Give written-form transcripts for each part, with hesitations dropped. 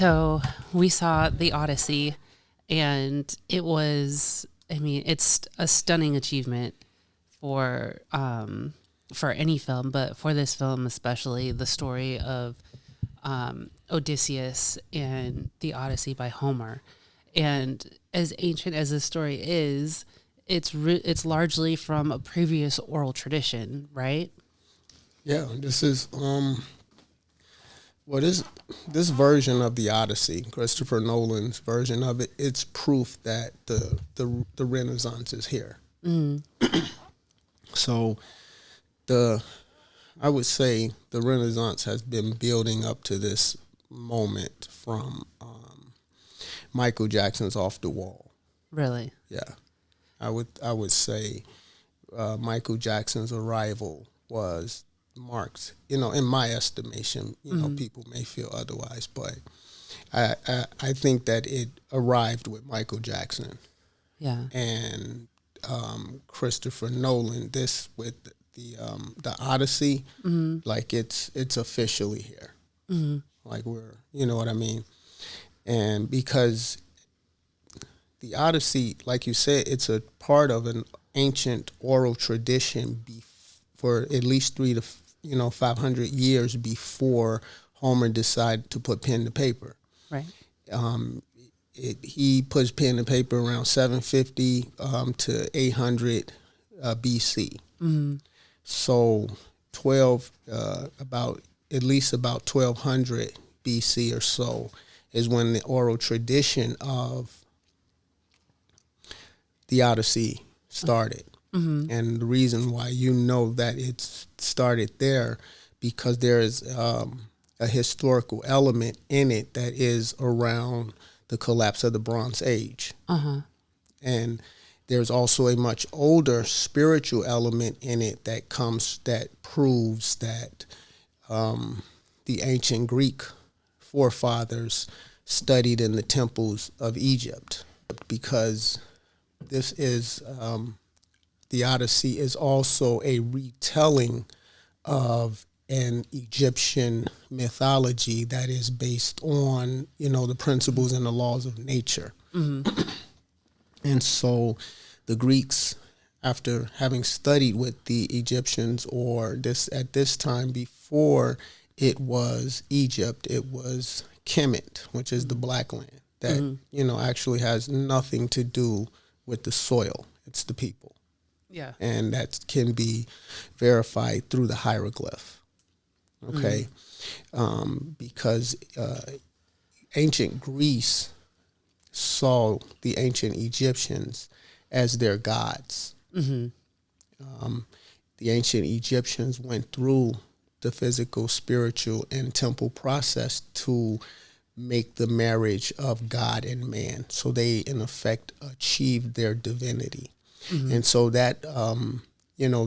So we saw the Odyssey, and it was, I mean, it's a stunning achievement for any film, but for this film especially, the story of Odysseus and the Odyssey by Homer. And as ancient as this story is, it's largely from a previous oral tradition, right? Yeah, this is this version of the Odyssey, Christopher Nolan's version of it. It's proof that the Renaissance is here. Mm. So I would say the Renaissance has been building up to this moment from Michael Jackson's "Off the Wall." Really? Yeah, I would say Michael Jackson's arrival was marked. In my estimation, people may feel otherwise, but I think that it arrived with Michael Jackson. Yeah. And Christopher Nolan, this with the Odyssey, like it's officially here. Mm-hmm. Like you know what I mean? And because the Odyssey, like you said, it's a part of an ancient oral tradition for at least 300 to 500 years before Homer decided to put pen to paper. Right. He puts pen to paper around 750 to 800 BC. Mm-hmm. So at least about 1200 BC or so is when the oral tradition of the Odyssey started. Mm-hmm. And the reason why that it started there, because there is a historical element in it that is around the collapse of the Bronze Age. Uh-huh. And there's also a much older spiritual element in it that proves that the ancient Greek forefathers studied in the temples of Egypt, because this is the Odyssey is also a retelling of an Egyptian mythology that is based on, the principles and the laws of nature. Mm-hmm. And so the Greeks, after having studied with the Egyptians, at this time before it was Egypt, it was Kemet, which is the Black Land, that, actually has nothing to do with the soil. It's the people. Yeah. And that can be verified through the hieroglyph. Okay. Because ancient Greece saw the ancient Egyptians as their gods. Mm-hmm. The ancient Egyptians went through the physical, spiritual, and temple process to make the marriage of God and man. So they, in effect, achieved their divinity. Mm-hmm. And so that,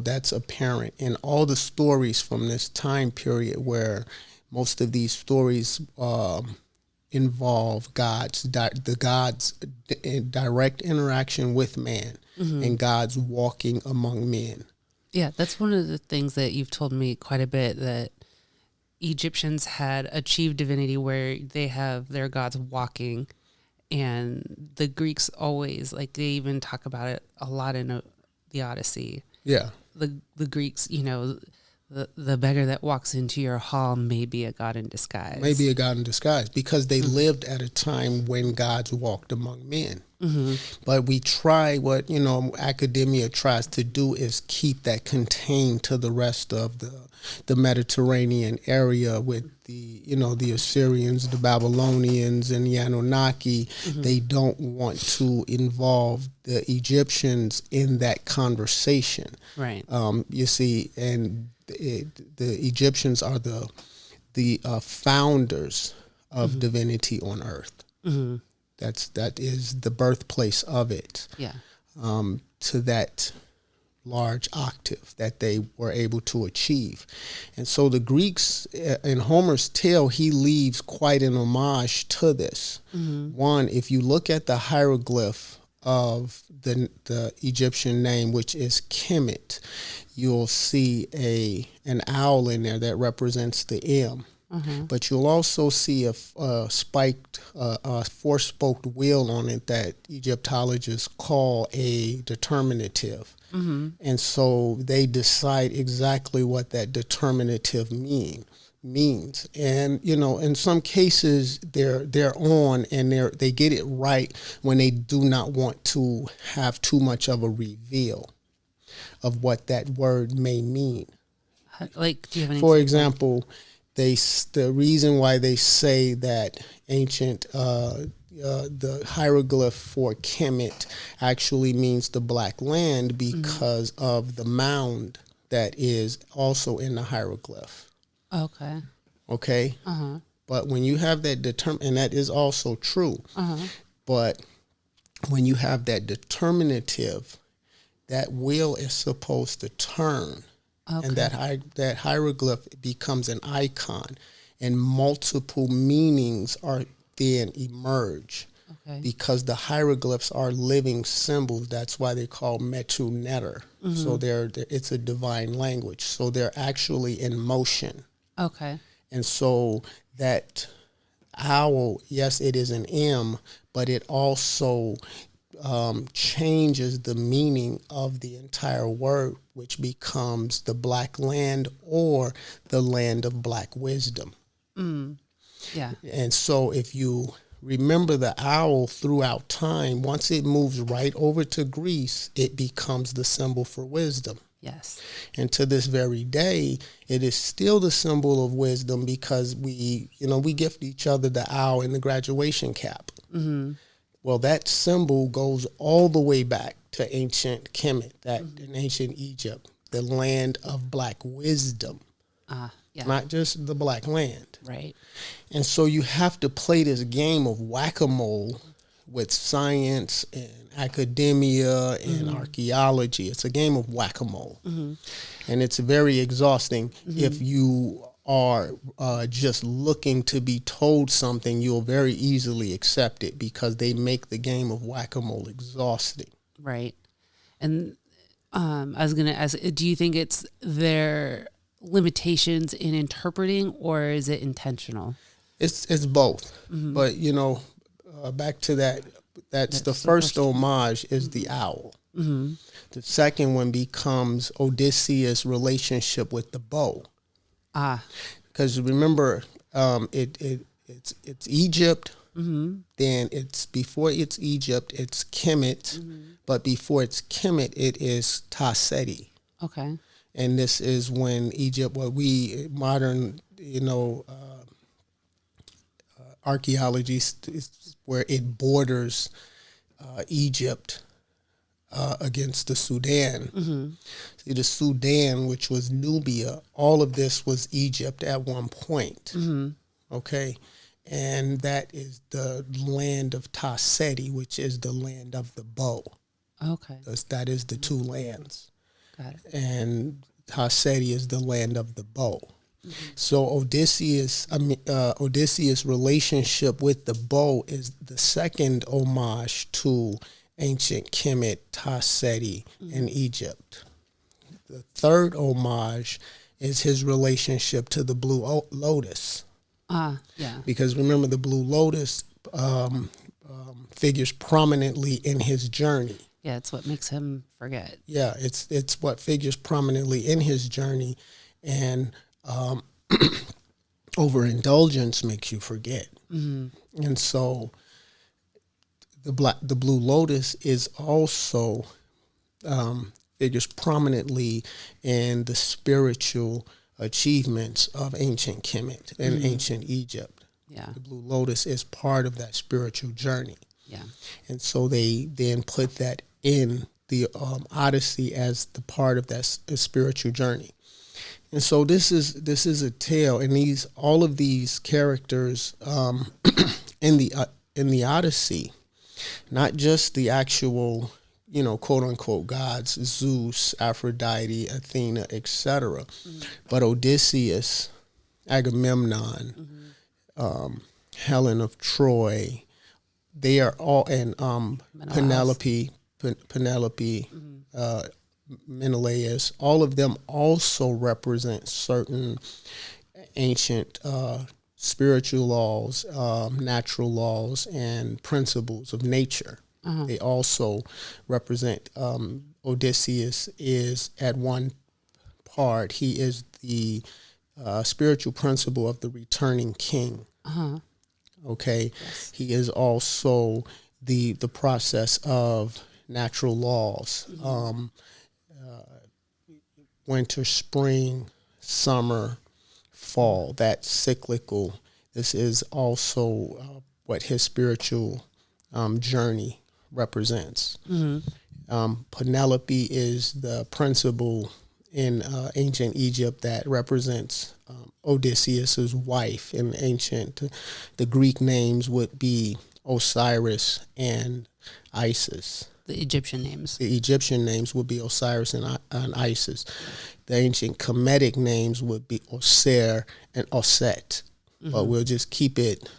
that's apparent in all the stories from this time period, where most of these stories involve the God's direct interaction with man, and God's walking among men. Yeah, that's one of the things that you've told me quite a bit, that Egyptians had achieved divinity where they have their gods walking, and the Greeks always, they even talk about it a lot in the Odyssey. Yeah. The Greeks, the beggar that walks into your hall may be a god in disguise. Maybe a god in disguise, because they lived at a time when gods walked among men. Mm-hmm. But we try, what academia tries to do is keep that contained to the rest of the Mediterranean area, with the Assyrians, the Babylonians, and the Anunnaki. Mm-hmm. They don't want to involve the Egyptians in that conversation. Right. You see, and the Egyptians are the founders of divinity on earth. Mm-hmm. That is the birthplace of it. Yeah. To that large octave that they were able to achieve. And so the Greeks, in Homer's tale, he leaves quite an homage to this. Mm-hmm. One, if you look at the hieroglyph of the Egyptian name, which is Kemet, you'll see an owl in there that represents the M. But you'll also see a spiked, four-spoked wheel on it that Egyptologists call a determinative. And so they decide exactly what that determinative means. And, you know, in some cases they're on and they get it right when they do not want to have too much of a reveal of what that word may mean. Like, do you have any For example, the reason why they say that ancient the hieroglyph for Kemet actually means the black land because of the mound that is also in the hieroglyph. Okay. Okay. But when you have that and that is also true. But when you have that determinative, that wheel is supposed to turn. Okay. And that hieroglyph becomes an icon, and multiple meanings are then emerge. Okay. Because the hieroglyphs are living symbols. That's why they're called Metu Neter. So it's a divine language. So they're actually in motion. Okay. And so that owl, yes, it is an M, but it also changes the meaning of the entire word, which becomes the black land or the land of black wisdom. Yeah. And so if you remember the owl throughout time, once it moves right over to Greece, it becomes the symbol for wisdom. Yes. And to this very day, it is still the symbol of wisdom because we gift each other the owl in the graduation cap. Well, that symbol goes all the way back to ancient Kemet, in ancient Egypt, the land of black wisdom. Yeah. Not just the black land. Right. And so you have to play this game of whack-a-mole with science and academia and archaeology. It's a game of whack-a-mole. And it's very exhausting. If you are just looking to be told something, you'll very easily accept it because they make the game of whack-a-mole exhausting. Right. And I was going to ask, do you think it's their limitations in interpreting, or is it intentional? It's both. But, back to that's the first homage is the owl. The second one becomes Odysseus' relationship with the bow. Because remember, it's Egypt. Then before it's Egypt, it's Kemet. But before it's Kemet, it is Taseti. Okay. And this is when Egypt, modern, archaeology is where it borders Egypt against the Sudan. See, the Sudan, which was Nubia, all of this was Egypt at one point. Okay. And that is the land of Taseti, which is the land of the bow. Okay. That is the two lands. Got it. And Taseti is the land of the bow. So Odysseus' relationship with the bow is the second homage to ancient Kemet, Taseti, and Egypt. The third homage is his relationship to the blue lotus. Yeah. Because remember, the blue lotus figures prominently in his journey. Yeah, it's what makes him forget. Yeah, it's what figures prominently in his journey, and overindulgence makes you forget. And so the blue lotus is also figures prominently in the spiritual achievements of ancient Kemet and ancient Egypt. Yeah. The blue lotus is part of that spiritual journey. Yeah. And so they then put that in the Odyssey as the part of that spiritual journey. And so this is a tale, and all of these characters in the Odyssey, not just the actual, quote unquote gods, Zeus, Aphrodite, Athena, etc., but Odysseus, Agamemnon, Helen of Troy, they are all, and Penelope, Menelaus, all of them also represent certain ancient spiritual laws, natural laws, and principles of nature. They also represent Odysseus is at one part, he is the spiritual principle of the returning king. Okay, Yes. he is also the process of natural laws, winter, spring, summer, fall. That's cyclical. This is also what his spiritual journey represents. Penelope is the principle in ancient Egypt that represents Odysseus's wife. In ancient, the Greek names would be Osiris and Isis. The Egyptian names. The Egyptian names would be Osiris and Isis. The ancient Kemetic names would be Osir and Oset. But we'll just keep it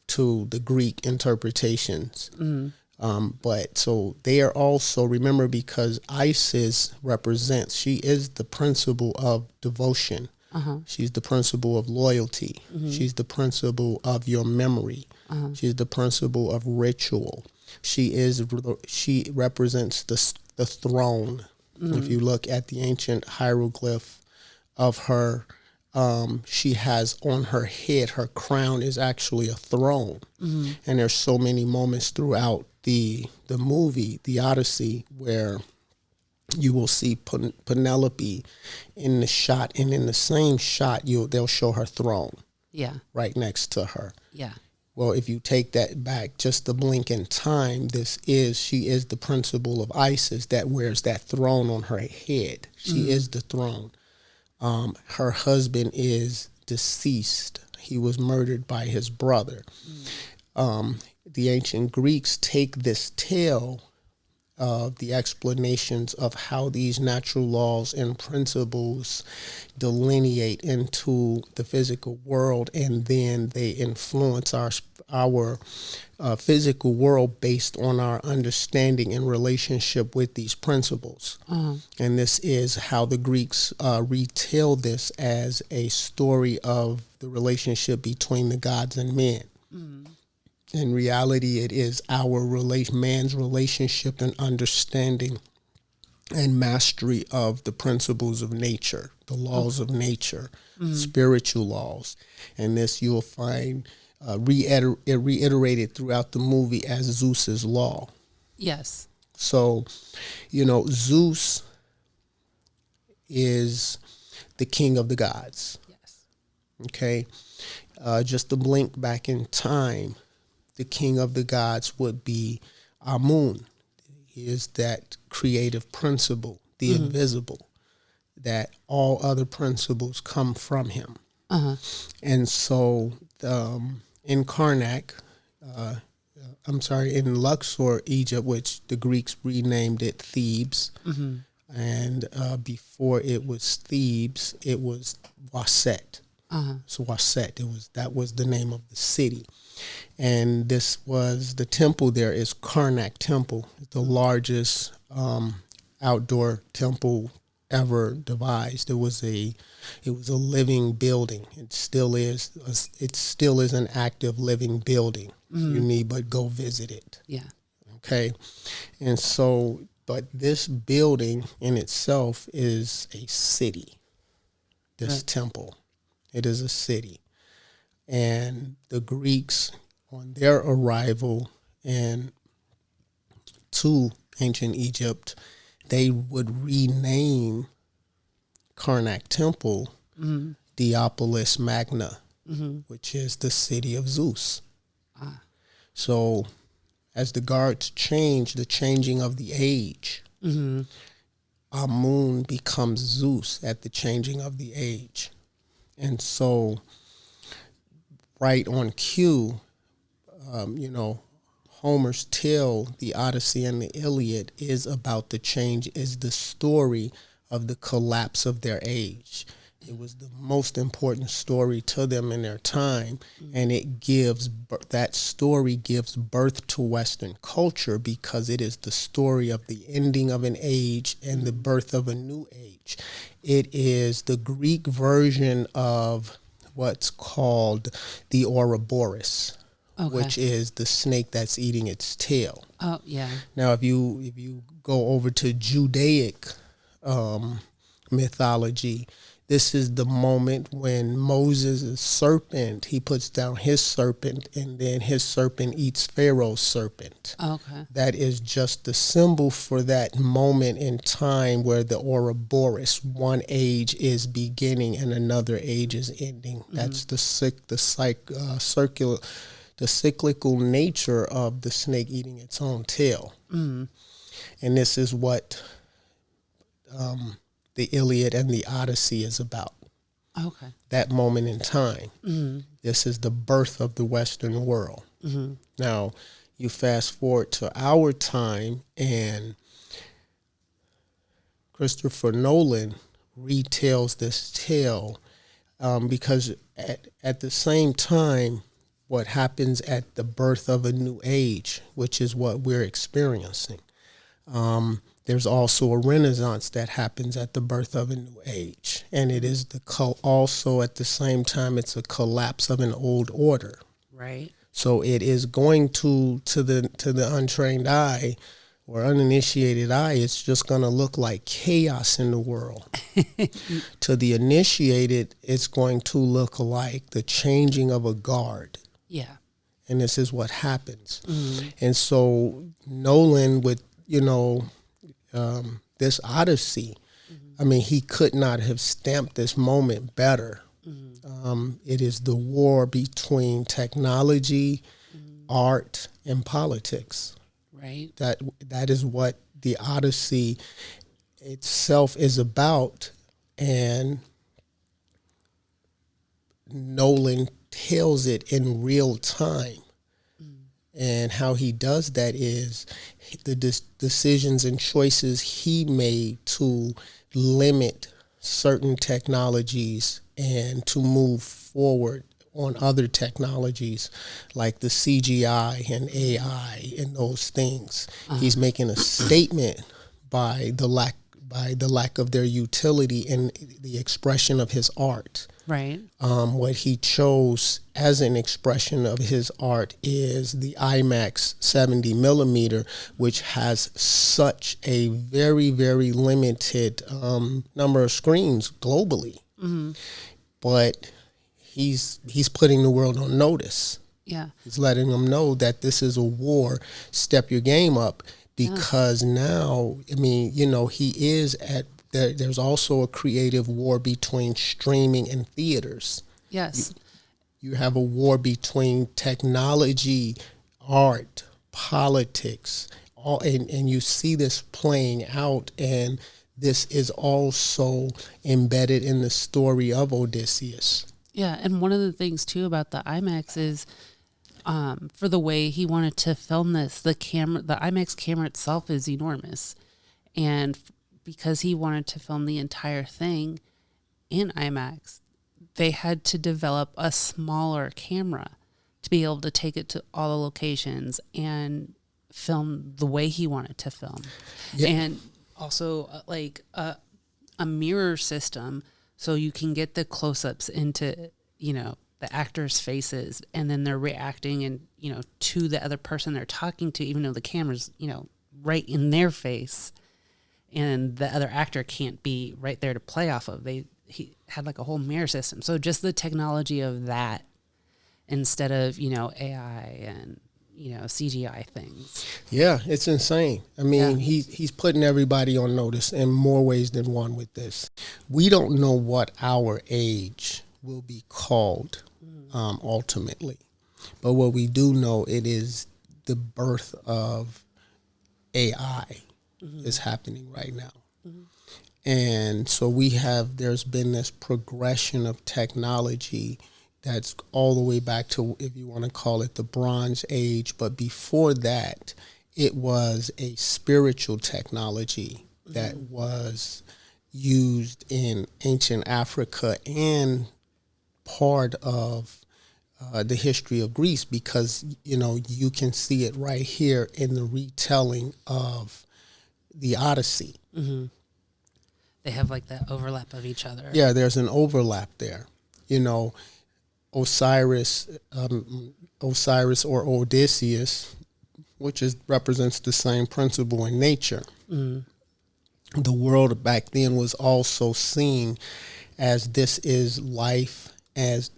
to the Greek interpretations. But so they are also, remember, because Isis represents, she is the principle of devotion. She's the principle of loyalty. She's the principle of your memory. She's the principle of ritual. She represents the throne. If you look at the ancient hieroglyph of her, she has on her head, her crown is actually a throne. And there's so many moments throughout the movie, the Odyssey, where you will see Penelope in the shot, and in the same shot, they'll show her throne. Yeah. Right next to her. Yeah. Well, if you take that back just a blink in time, she is the principle of Isis that wears that throne on her head. She is the throne. Her husband is deceased. He was murdered by his brother. The ancient Greeks take this tale of the explanations of how these natural laws and principles delineate into the physical world, and then they influence our physical world based on our understanding and relationship with these principles. And this is how the Greeks retell this as a story of the relationship between the gods and men. In reality, it is man's relationship and understanding and mastery of the principles of nature, the laws of nature, spiritual laws. And this you'll find reiterated throughout the movie as Zeus's law. Yes. So, Zeus is the king of the gods. Yes. Okay? Just to blink back in time, the king of the gods would be Amun. He is that creative principle, the invisible, that all other principles come from him. And so in Karnak, in Luxor, Egypt, which the Greeks renamed it Thebes, and before it was Thebes, it was Waset. So Waset, that was the name of the city. And this was, the temple there is Karnak Temple, the largest outdoor temple ever devised. It was a living building. It still is an active living building. You need but go visit it. Yeah. Okay. And so, but this building in itself is a city. This temple. It is a city. And the Greeks, on their arrival to ancient Egypt, they would rename Karnak Temple Diapolis Magna, which is the city of Zeus. So as the guards change, the changing of the age, Amun becomes Zeus at the changing of the age. And so right on cue, Homer's tale, the Odyssey and the Iliad, is about the change, is the story of the collapse of their age. It was the most important story to them in their time, and that story gives birth to Western culture because it is the story of the ending of an age and the birth of a new age. It is the Greek version of what's called the Ouroboros, Okay. which is the snake that's eating its tail. Oh, yeah. Now, if you go over to Judaic mythology, this is the moment when Moses' serpent, he puts down his serpent, and then his serpent eats Pharaoh's serpent. Okay. That is just the symbol for that moment in time where the Ouroboros, one age is beginning and another age is ending. Mm-hmm. That's the cyclical nature of the snake eating its own tail. Mm. And this is what the Iliad and the Odyssey is about. Okay. That moment in time. Mm-hmm. This is the birth of the Western world. Mm-hmm. Now, you fast forward to our time, and Christopher Nolan retells this tale because at the same time, what happens at the birth of a new age, which is what we're experiencing. There's also a renaissance that happens at the birth of a new age. And it is also at the same time, it's a collapse of an old order. Right. So it is going to the untrained eye or uninitiated eye, it's just going to look like chaos in the world. To the initiated, it's going to look like the changing of a guard. Yeah. And this is what happens. Mm-hmm. And so Nolan with, this Odyssey, mm-hmm. I mean, he could not have stamped this moment better. Mm-hmm. It is the war between technology, mm-hmm. art, and politics. Right. That is what the Odyssey itself is about. And Nolan tells it in real time. And how he does that is the decisions and choices he made to limit certain technologies and to move forward on other technologies like the CGI and AI and those things. Uh-huh. He's making a statement by the lack of their utility in the expression of his art. Right. What he chose as an expression of his art is the IMAX 70 millimeter, which has such a very, very limited number of screens globally. Mm-hmm. But he's putting the world on notice. Yeah. He's letting them know that this is a war. Step your game up, because now, I mean, he is at. There's also a creative war between streaming and theaters. Yes. You have a war between technology, art, politics, and you see this playing out, and this is also embedded in the story of Odysseus. Yeah, and one of the things, too, about the IMAX is for the way he wanted to film this, the IMAX camera itself is enormous. And because he wanted to film the entire thing in IMAX, they had to develop a smaller camera to be able to take it to all the locations and film the way he wanted to film. Yep. And also a mirror system so you can get the close-ups into, the actors' faces, and then they're reacting and, to the other person they're talking to, even though the camera's, right in their face. And the other actor can't be right there to play off of. He had like a whole mirror system. So just the technology of that instead of, AI and, CGI things. Yeah, it's insane. I mean, he's putting everybody on notice in more ways than one with this. We don't know what our age will be called ultimately. But what we do know, it is the birth of AI. Mm-hmm. is happening right now. Mm-hmm. And so there's been this progression of technology that's all the way back to, if you want to call it, the Bronze Age. But before that, it was a spiritual technology mm-hmm. that was used in ancient Africa and part of the history of Greece, because, you can see it right here in the retelling of the Odyssey. Mm-hmm. They have like that overlap of each other. Yeah, there's an overlap there. Osiris or Odysseus, which represents the same principle in nature. The world back then was also seen as this is life, and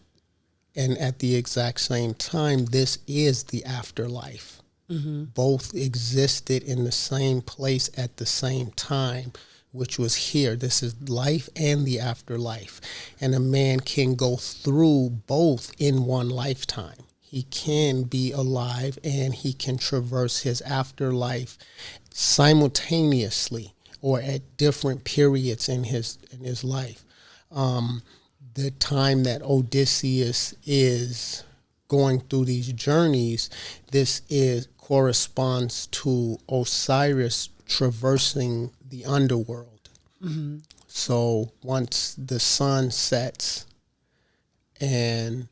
at the exact same time, this is the afterlife. Both existed in the same place at the same time, which was here. This is life and the afterlife. And a man can go through both in one lifetime. He can be alive and he can traverse his afterlife simultaneously or at different periods in his life. The time that Odysseus is going through these journeys, this corresponds to Osiris traversing the underworld. So once the sun sets and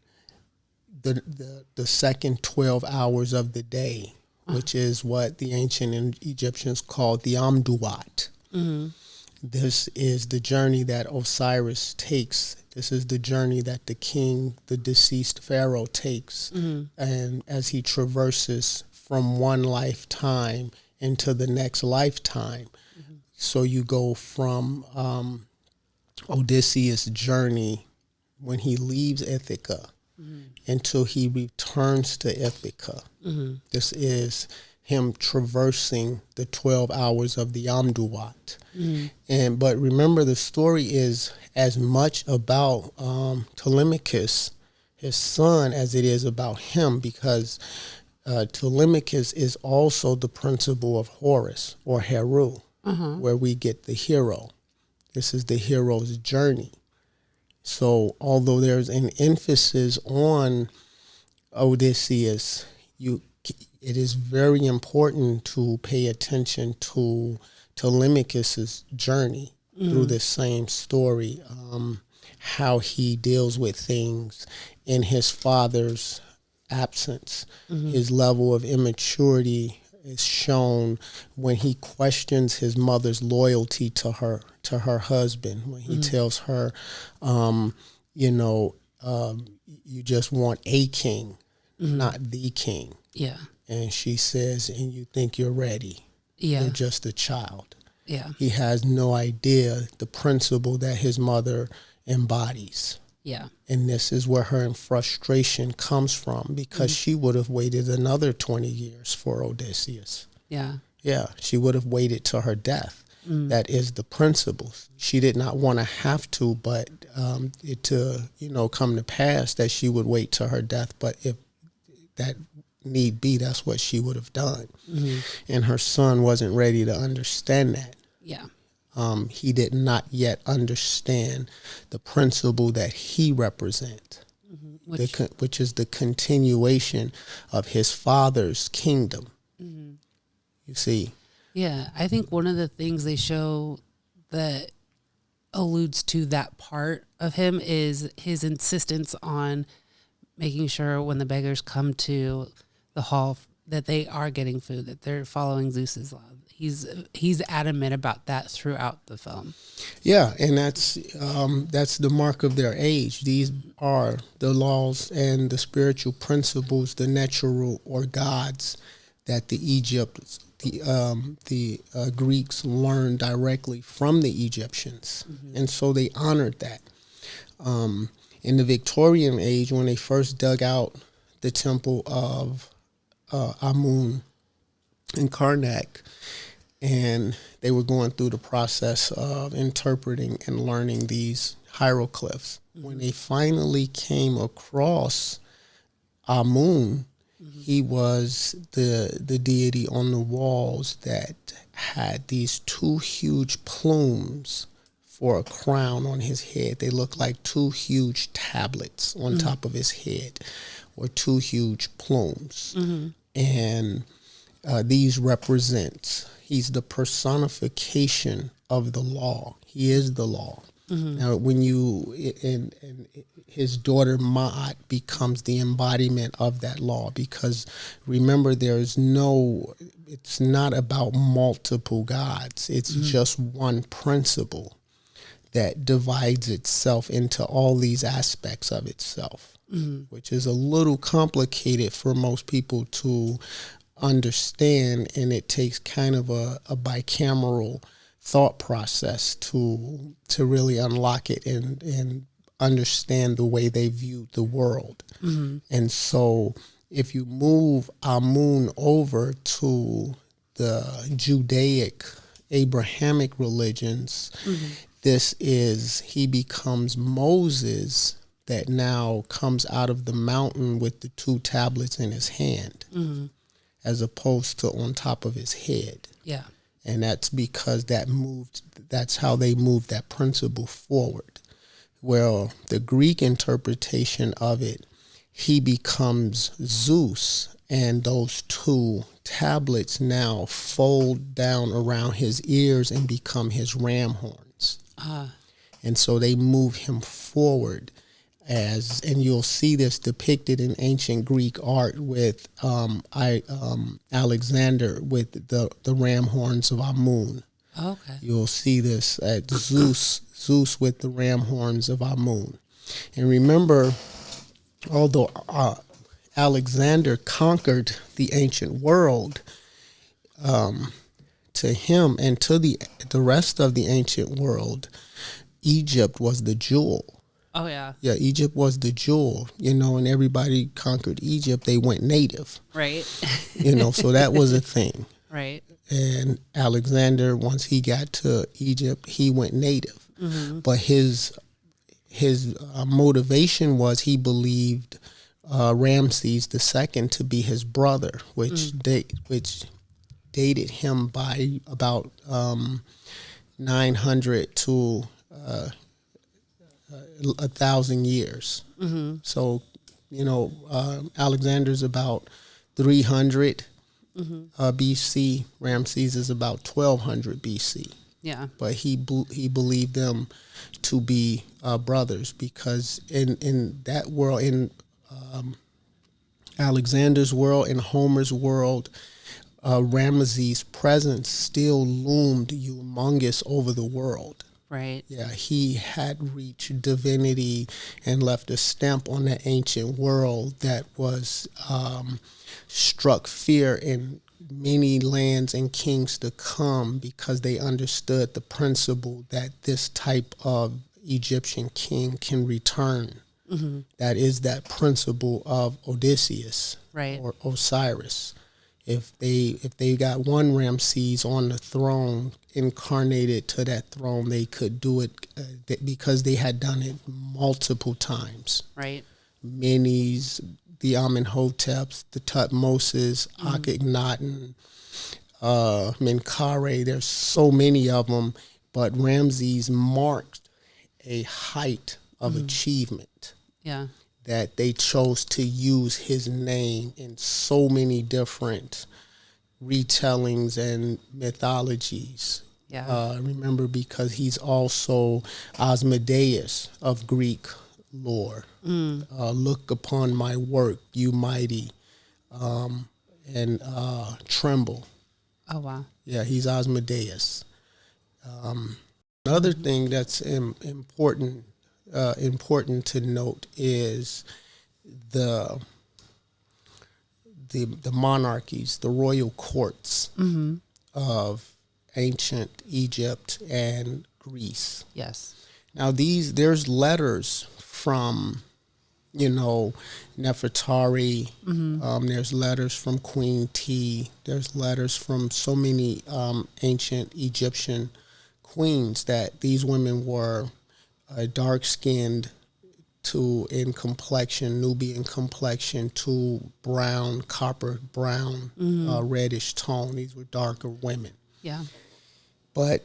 the second 12 hours of the day, which is what the ancient Egyptians called the Amduat. This is the journey that Osiris takes. This is the journey that the king, the deceased pharaoh, takes. And as he traverses from one lifetime into the next lifetime. So you go from Odysseus' journey when he leaves Ithaca until he returns to Ithaca. This is him traversing the 12 hours of the Amduat. But remember, the story is as much about Telemachus, his son, as it is about him, because Telemachus is also the principle of Horus or Heru, where we get the hero. This is the hero's journey. So although there's an emphasis on Odysseus, it is very important to pay attention to Telemachus' journey through this same story, how he deals with things in his father's absence. His level of immaturity is shown when he questions his mother's loyalty to her husband, when he tells her, you just want a king, not the king. Yeah. And she says, and you think you're ready. Yeah. You're just a child. Yeah. He has no idea the principle that his mother embodies. Yeah. And this is where her frustration comes from, because she would have waited another 20 years for Odysseus. Yeah. Yeah, she would have waited to her death. That is the principle. She did not want to have to, but it to come to pass that she would wait to her death. But if that need be, that's what she would have done. And her son wasn't ready to understand that. Yeah. He did not yet understand the principle that he represents, which is the continuation of his father's kingdom. You see? Yeah. I think one of the things they show that alludes to that part of him is his insistence on making sure when the beggars come to the hall that they are getting food, that they're following Zeus's law. He's adamant about that throughout the film. Yeah, and that's the mark of their age. These are the laws and the spiritual principles, the natural or gods that the Greeks learned directly from the Egyptians, and so they honored that. In the Victorian age, when they first dug out the temple of Amun in Karnak, and they were going through the process of interpreting and learning these hieroglyphs. When they finally came across Amun, he was the deity on the walls that had these two huge plumes for a crown on his head. They looked like two huge tablets on top of his head, or two huge plumes. And these represent, he's the personification of the law. He is the law. Now, when and his daughter Ma'at becomes the embodiment of that law, because remember, it's not about multiple gods. It's just one principle that divides itself into all these aspects of itself. which is a little complicated for most people to understand, and it takes kind of a bicameral thought process to really unlock it and understand the way they view the world. And so if you move Amun over to the Judaic Abrahamic religions, he becomes Moses that now comes out of the mountain with the 2 tablets in his hand, as opposed to on top of his head. Yeah. And that's because that's how they moved that principle forward. Well, the Greek interpretation of it, he becomes Zeus, and those 2 tablets now fold down around his ears and become his ram horns. And so they move him forward and you'll see this depicted in ancient Greek art with Alexander with the ram horns of Amun. Okay. You'll see this at Zeus with the ram horns of Amun. And remember, although Alexander conquered the ancient world, to him and to the rest of the ancient world, Egypt was the jewel. Oh, yeah. Yeah, Egypt was the jewel, and everybody conquered Egypt. They went native. Right. So that was a thing. Right. And Alexander, once he got to Egypt, he went native. But his motivation was he believed Ramses II to be his brother, which dated him by about 900 to 1,000 years. So, Alexander's about 300 BC. Ramses is about 1200 BC. Yeah. But he believed them to be brothers because in that world, in Alexander's world, in Homer's world, Ramesses' presence still loomed humongous over the world. Right. Yeah, he had reached divinity and left a stamp on the ancient world that was struck fear in many lands and kings to come because they understood the principle that this type of Egyptian king can return. That is that principle of Odysseus, right, or Osiris. If they got one Ramses on the throne, incarnated to that throne, they could do it because they had done it multiple times. Right. Menes, the Amenhoteps, the Tutmosis, Akhenaten, Menkaure. There's so many of them, but Ramses marked a height of achievement. Yeah. That they chose to use his name in so many different retellings and mythologies. Yeah. Remember, because he's also Asmodeus of Greek lore. Look upon my work, you mighty, and tremble. Oh, wow. Yeah, he's Asmodeus. Another thing that's important to note is the monarchies, the royal courts of ancient Egypt and Greece. Yes. Now there's letters from, Nefertari. There's letters from Queen T. There's letters from so many ancient Egyptian queens that these women were dark-skinned in complexion, Nubian complexion, to brown, copper brown, reddish tone. These were darker women. Yeah. But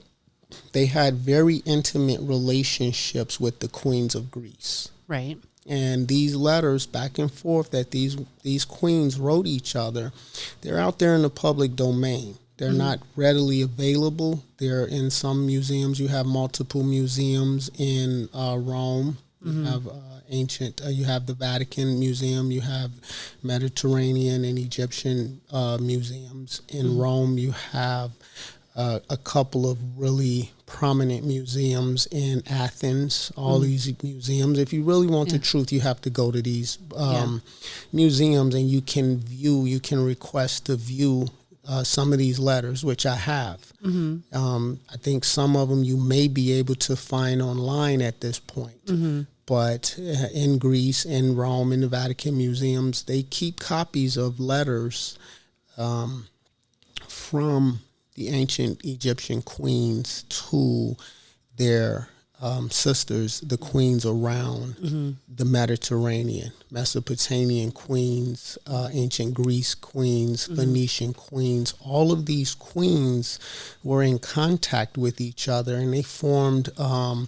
they had very intimate relationships with the queens of Greece. Right. And these letters back and forth that these queens wrote each other, they're out there in the public domain. They're not readily available. They're in some museums. You have multiple museums in Rome. You have you have the Vatican Museum. You have Mediterranean and Egyptian museums. In Rome, you have a couple of really prominent museums in Athens. All these museums. If you really want the truth, you have to go to these museums, and you can request to view some of these letters, which I have. I think some of them you may be able to find online at this point. But in Greece, in Rome, in the Vatican museums, they keep copies of letters from the ancient Egyptian queens to their sisters, the queens around the Mediterranean, Mesopotamian queens, ancient Greece queens, Phoenician queens. All of these queens were in contact with each other, and they formed a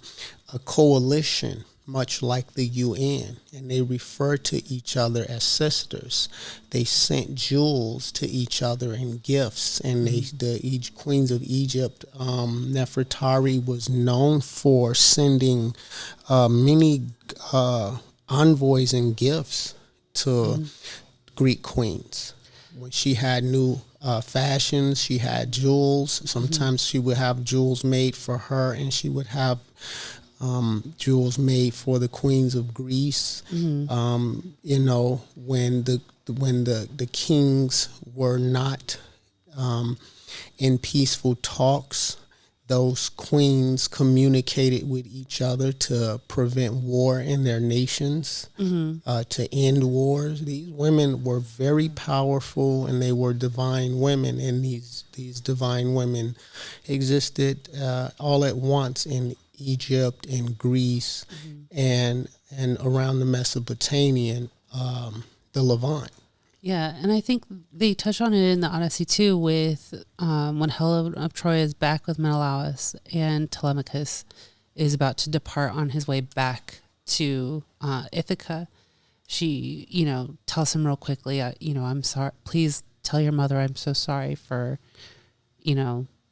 coalition, much like the UN, and they refer to each other as sisters. They sent jewels to each other and gifts, and the queens of Egypt, Nefertari was known for sending many envoys and gifts to Greek queens. When she had new fashions, she had jewels. Sometimes she would have jewels made for her, and she would have jewels made for the queens of Greece. You know, when the kings were not in peaceful talks, those queens communicated with each other to prevent war in their nations, to end wars. These women were very powerful, and they were divine women, and these divine women existed all at once in Egypt and Greece and around the Mesopotamian, the Levant. Yeah, and I think they touch on it in the Odyssey too, with when Helen of Troy is back with Menelaus and Telemachus is about to depart on his way back to Ithaca. She, tells him real quickly, I'm sorry. Please tell your mother I'm so sorry for,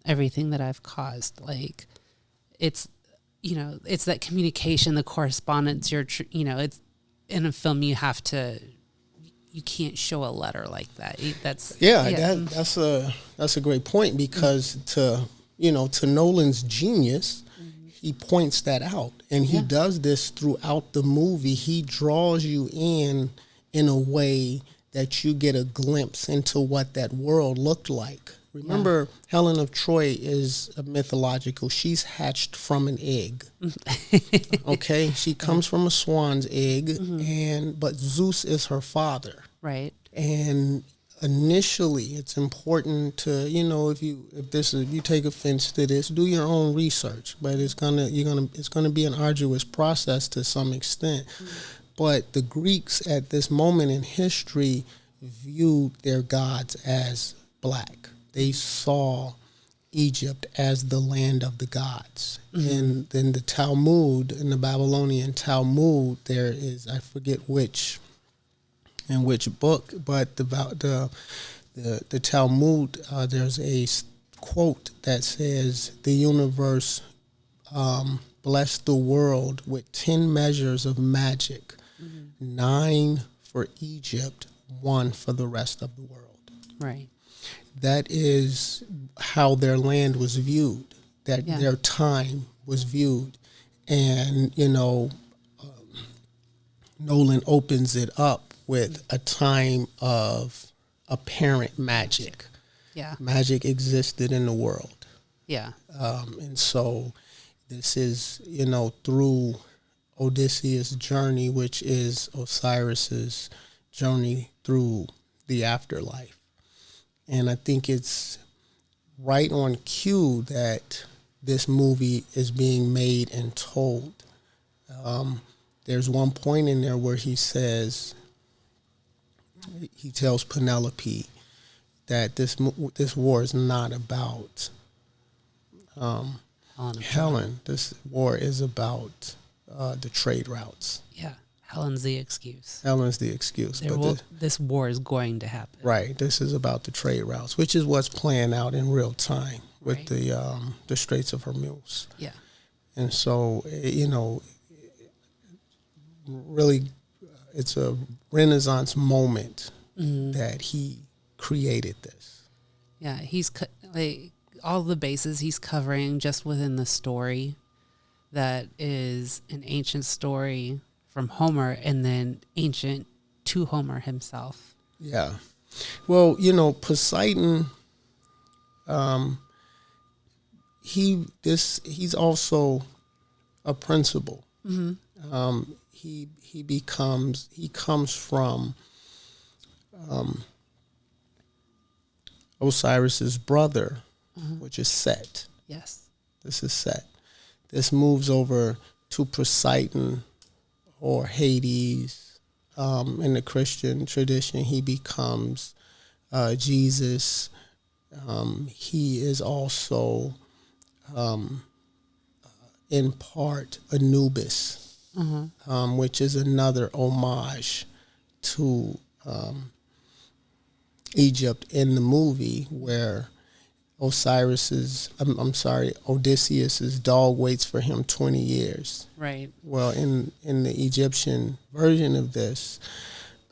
everything that I've caused. Like, it's that communication, the correspondence. It's in a film. You can't show a letter like that. That's a great point, because to Nolan's genius, he points that out, and he does this throughout the movie. He draws you in a way that you get a glimpse into what that world looked like. Remember, Helen of Troy is mythological. She's hatched from an egg. Okay, she comes from a swan's egg, but Zeus is her father. Right. And initially, it's important to if you take offense to this, do your own research. But it's gonna be an arduous process to some extent. But the Greeks at this moment in history viewed their gods as black. They saw Egypt as the land of the gods. And then the Talmud, in the Babylonian Talmud, there is, I forget which book, but the Talmud, there's a quote that says, the universe blessed the world with 10 measures of magic, 9 for Egypt, 1 for the rest of the world. Right. That is how their land was viewed, their time was viewed. And, Nolan opens it up with a time of apparent magic. Yeah. Magic existed in the world. Yeah. And so this is, through Odysseus' journey, which is Osiris's journey through the afterlife. And I think it's right on cue that this movie is being made and told. There's one point in there where he tells Penelope that this war is not about Helen. This war is about the trade routes. Yeah. Helen's the excuse. This war is going to happen. Right. This is about the trade routes, which is what's playing out in real time with the Straits of Hormuz. Yeah. And so, really, it's a Renaissance moment that he created this. Yeah. He's all the bases he's covering just within the story that is an ancient story from Homer and then ancient to Homer himself. Yeah. Well, you know, Poseidon, he's also a principle. Mm-hmm. He comes from Osiris's brother, which is Set. Yes. This is Set. This moves over to Poseidon or Hades. In the Christian tradition, he becomes Jesus. He is also, in part, Anubis, which is another homage to Egypt in the movie, where Odysseus's dog waits for him 20 years. Right. Well, in the Egyptian version of this,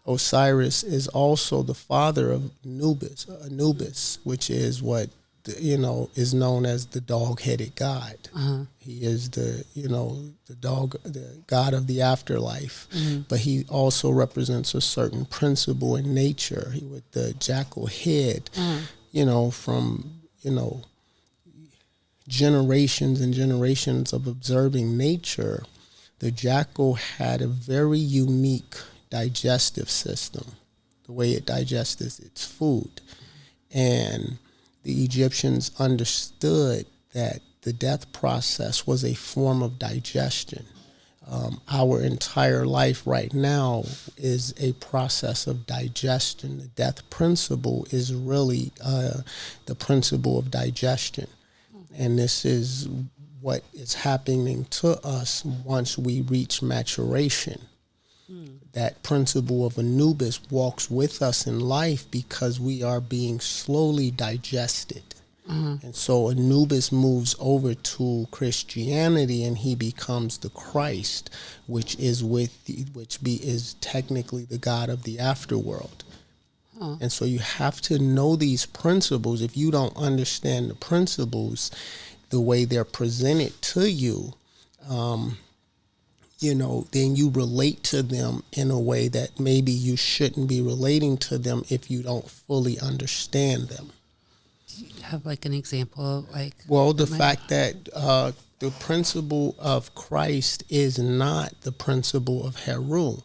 Osiris is also the father of Anubis, which is what, is known as the dog-headed god. He is the god of the afterlife. But he also represents a certain principle in nature with the jackal head, from generations and generations of observing nature. The jackal had a very unique digestive system, the way it digests its food. And the Egyptians understood that the death process was a form of digestion. Our entire life right now is a process of digestion. The death principle is really the principle of digestion. And this is what is happening to us once we reach maturation. That principle of Anubis walks with us in life because we are being slowly digested. And so Anubis moves over to Christianity, and he becomes the Christ, which is technically the God of the afterworld. And so you have to know these principles. If you don't understand the principles, the way they're presented to you, then you relate to them in a way that maybe you shouldn't be relating to them if you don't fully understand them. Do you have like an example? The fact that the principle of Christ is not the principle of Heru.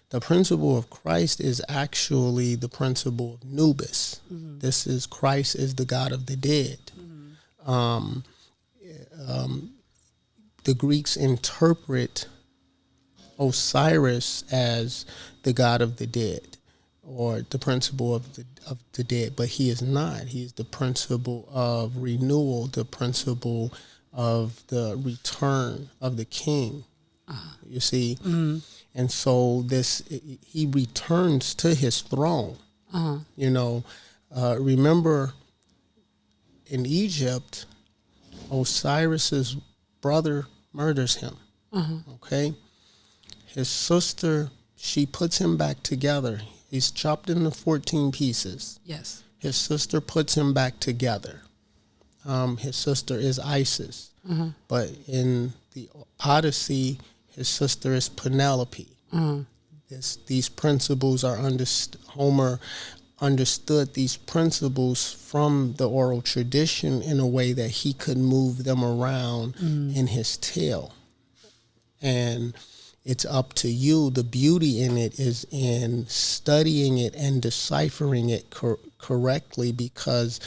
The principle of Christ is actually the principle of Nubis. This is Christ is the God of the dead. The Greeks interpret Osiris as the god of the dead, or the principle of the dead, but he is not. He is the principle of renewal, the principle of the return of the king. You see, and so he returns to his throne. Remember, in Egypt, Osiris's brother murders him. Okay. His sister, she puts him back together. He's chopped into 14 pieces. Yes. His sister puts him back together. His sister is Isis. But in the Odyssey, his sister is Penelope. These principles are Homer understood these principles from the oral tradition in a way that he could move them around in his tale. And it's up to you. The beauty in it is in studying it and deciphering it correctly, because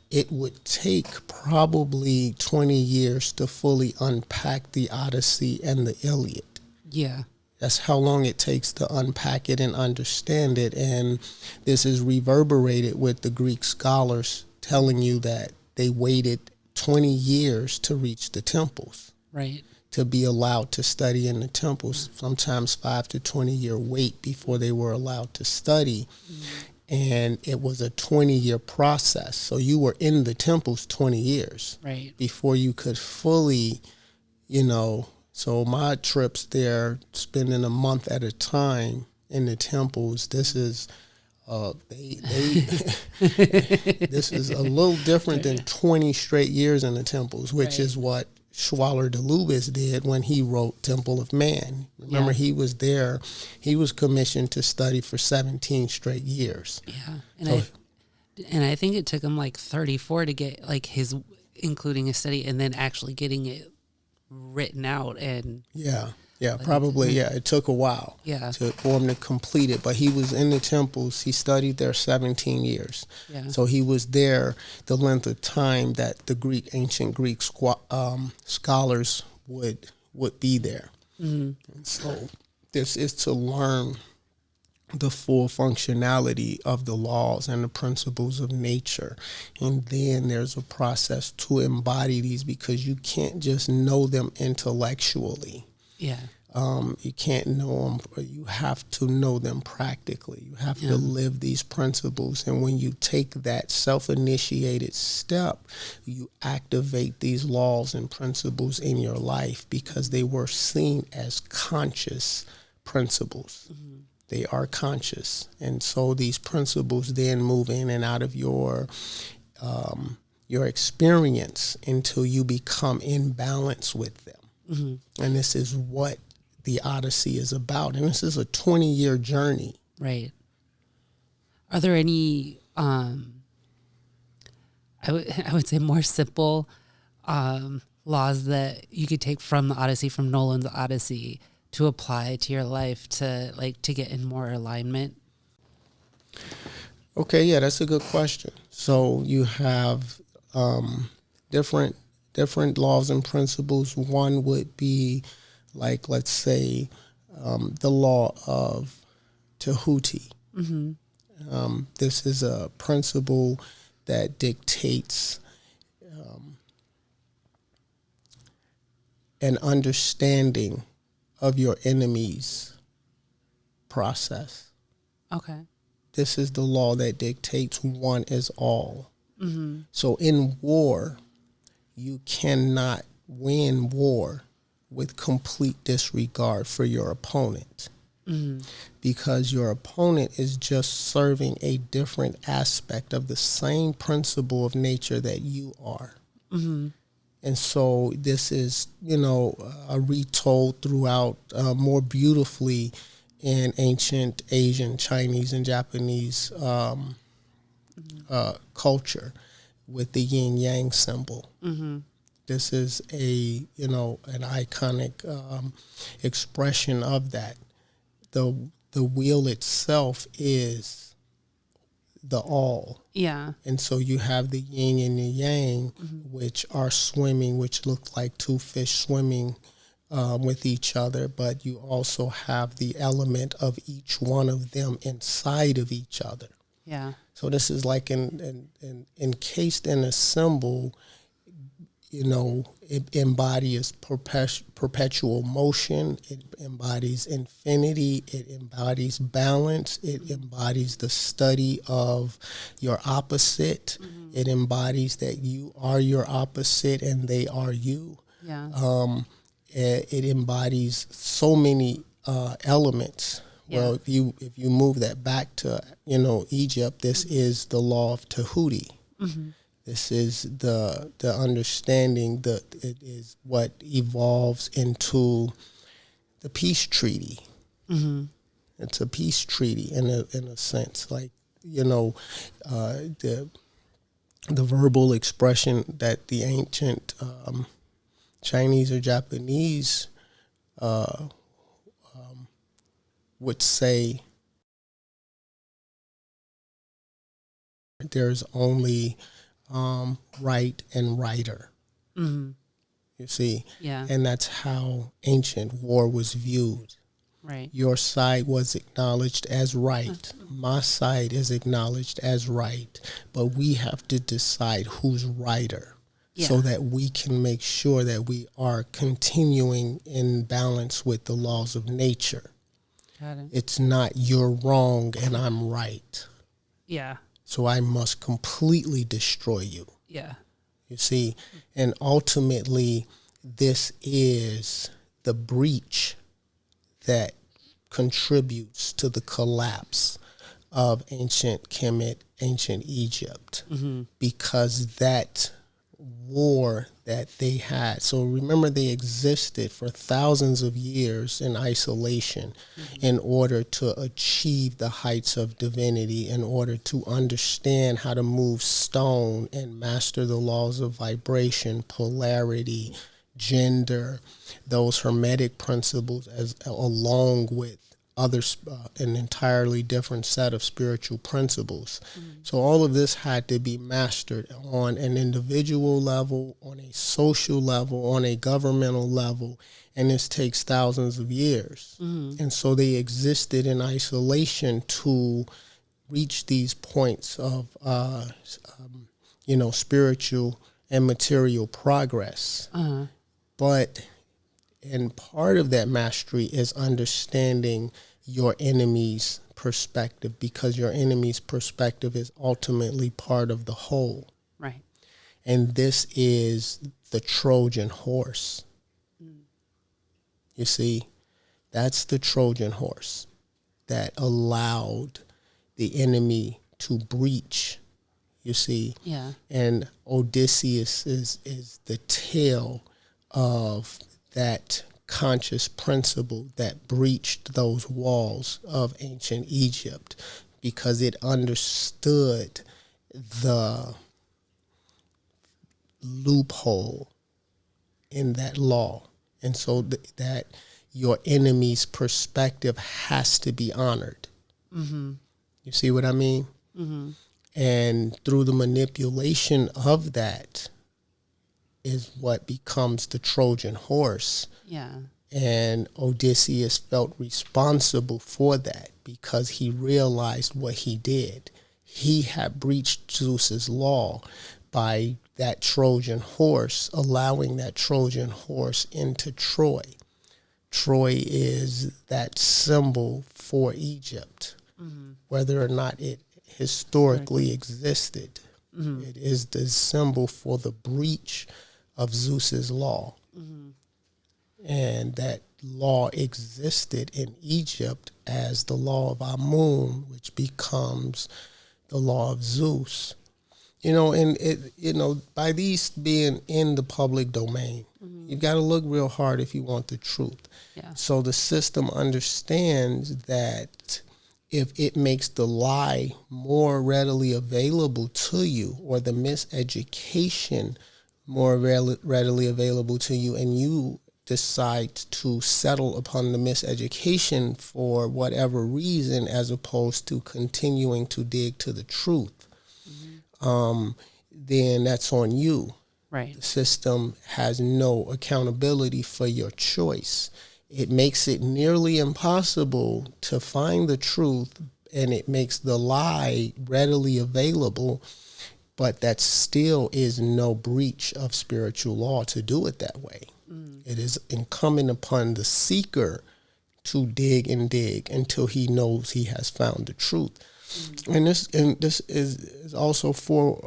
it would take probably 20 years to fully unpack the Odyssey and the Iliad. Yeah. That's how long it takes to unpack it and understand it. And this is reverberated with the Greek scholars telling you that they waited 20 years to reach the temples. Right. To be allowed to study in the temples, sometimes 5 to 20 year wait before they were allowed to study. And it was a 20-year process. So you were in the temples 20 years before you could fully, So my trips there, spending a month at a time in the temples, this is This is a little different than 20 straight years in the temples, which is what Schwaller de Lubis did when he wrote Temple of Man. Remember, he was there. He was commissioned to study for 17 straight years. Yeah. And I think it took him like 34 to get like his, including his study, and then actually getting it written out. And probably it took a while for him to complete it, but he was in the temples. He studied there 17 years, so he was there the length of time that the ancient Greek scholars would be there. And so this is to learn the full functionality of the laws and the principles of nature. And then there's a process to embody these, because you can't just know them intellectually. You can't know them. You have to know them practically. You have to live these principles. And when you take that self-initiated step, you activate these laws and principles in your life, because they were seen as conscious principles. They are conscious. And so these principles then move in and out of your experience until you become in balance with them. And this is what the Odyssey is about. And this is a 20-year journey. Right. Are there any, I would say more simple laws that you could take from the Odyssey, from Nolan's Odyssey, to apply to your life to get in more alignment? Okay, yeah, that's a good question. So you have different laws and principles. One would be, like, let's say, the law of Tahuti. This is a principle that dictates an understanding of your enemy's process. Okay. This is the law that dictates one is all. So in war, you cannot win war with complete disregard for your opponent, because your opponent is just serving a different aspect of the same principle of nature that you are. And so this is, retold throughout more beautifully in ancient Asian, Chinese, and Japanese culture with the yin yang symbol. This is an iconic expression of that. The wheel itself is the all. Yeah. And so you have the yin and the yang, which are swimming, which look like two fish swimming with each other, but you also have the element of each one of them inside of each other. Yeah. So this is like encased in a symbol. It embodies perpetual motion. It embodies infinity. It embodies balance. It embodies the study of your opposite. It embodies that you are your opposite and they are you. Yeah. It embodies so many elements. Yeah. Well, if you move that back to Egypt, this is the law of Tahuti. This is the understanding that it is what evolves into the peace treaty. It's a peace treaty in a sense, like the verbal expression that the ancient Chinese or Japanese would say. There's only right and righter. You see? Yeah. And that's how ancient war was viewed. Right. Your side was acknowledged as right. My side is acknowledged as right. But we have to decide who's righter so that we can make sure that we are continuing in balance with the laws of nature. Got it. It's not you're wrong and I'm right. Yeah. So I must completely destroy you. Yeah. You see? And ultimately, this is the breach that contributes to the collapse of ancient Kemet, ancient Egypt, because that war that they had. So remember, they existed for thousands of years in isolation in order to achieve the heights of divinity, in order to understand how to move stone and master the laws of vibration, polarity, gender, those hermetic principles, as along with others, an entirely different set of spiritual principles. So all of this had to be mastered on an individual level, on a social level, on a governmental level, and this takes thousands of years. And so they existed in isolation to reach these points of, spiritual and material progress. And part of that mastery is understanding your enemy's perspective, because your enemy's perspective is ultimately part of the whole. Right. And this is the Trojan horse. You see, that's the Trojan horse that allowed the enemy to breach, you see. Yeah. And Odysseus is the tail of that conscious principle that breached those walls of ancient Egypt, because it understood the loophole in that law. And so that your enemy's perspective has to be honored. You see what I mean? And through the manipulation of that is what becomes the Trojan horse. Yeah. And Odysseus felt responsible for that, because he realized what he did. He had breached Zeus's law by that Trojan horse, allowing that Trojan horse into Troy. Troy is that symbol for Egypt, whether or not it historically existed. It is the symbol for the breach of Zeus's law. And that law existed in Egypt as the law of Amun, which becomes the law of Zeus. And by these being in the public domain, you've got to look real hard if you want the truth. Yeah. So the system understands that if it makes the lie more readily available to you, or the miseducation more readily available to you, and you decide to settle upon the miseducation for whatever reason, as opposed to continuing to dig to the truth, then that's on you. Right. The system has no accountability for your choice. It makes it nearly impossible to find the truth, and it makes the lie readily available, but that still is no breach of spiritual law to do it that way. It is incumbent upon the seeker to dig and dig until he knows he has found the truth. And this is also for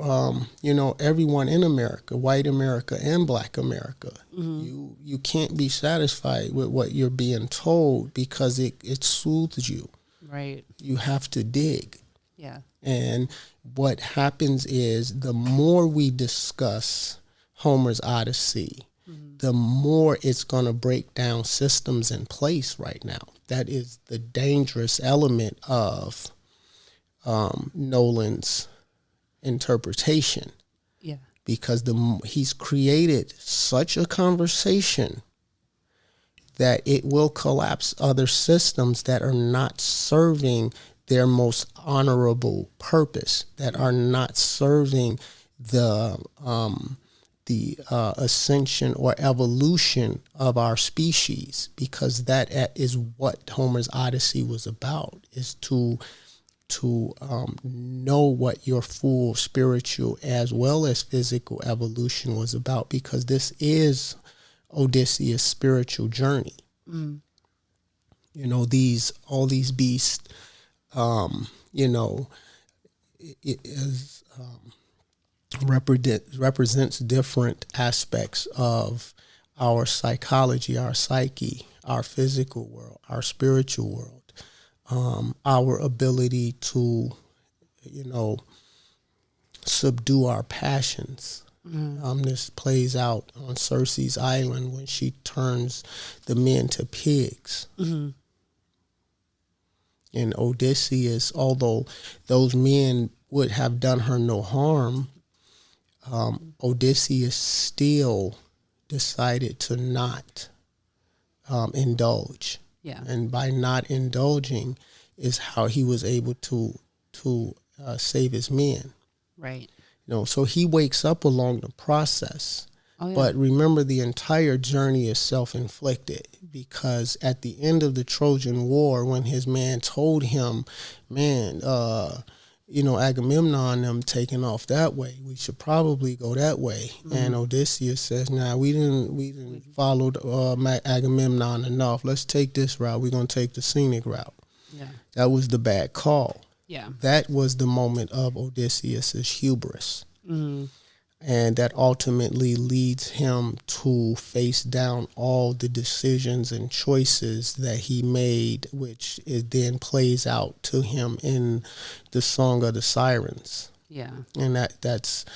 everyone in America, white America and black America. You can't be satisfied with what you're being told, because it soothes you. Right. You have to dig. Yeah. And what happens is, the more we discuss Homer's Odyssey, the more it's going to break down systems in place right now. That is the dangerous element of Nolan's interpretation. Yeah. Because he's created such a conversation that it will collapse other systems that are not serving their most honorable purpose, that are not serving the ascension or evolution of our species, because that is what Homer's Odyssey was about, is to know what your full spiritual as well as physical evolution was about, because this is Odysseus' spiritual journey. All these beasts, it is represents different aspects of our psychology, our psyche, our physical world, our spiritual world. our ability to, subdue our passions. This plays out on Circe's island when she turns the men to pigs. And Odysseus, although those men would have done her no harm, Odysseus still decided to not indulge. Yeah. And by not indulging is how he was able to save his men. Right. So he wakes up along the process. Oh, yeah. But remember, the entire journey is self-inflicted, because at the end of the Trojan War, when his man told him, Agamemnon them taking off that way, we should probably go that way. And Odysseus says, we didn't follow Agamemnon enough. Let's take this route. We're going to take the scenic route. Yeah. That was the bad call. Yeah. That was the moment of Odysseus's hubris. And that ultimately leads him to face down all the decisions and choices that he made, which it then plays out to him in the Song of the Sirens. Yeah. And that's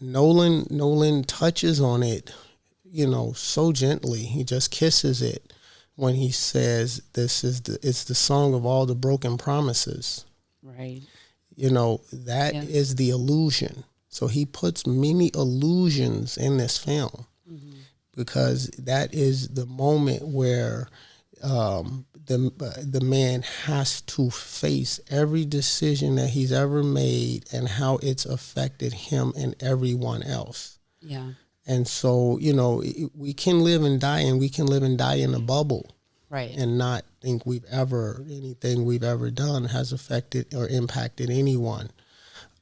Nolan touches on it, so gently. He just kisses it when he says it's the song of all the broken promises. Right. That is the illusion. So he puts many illusions in this film, because that is the moment where the man has to face every decision that he's ever made and how it's affected him and everyone else. Yeah. And so, we can live and die, and we can live and die in a bubble. Right. And not think anything we've ever done has affected or impacted anyone.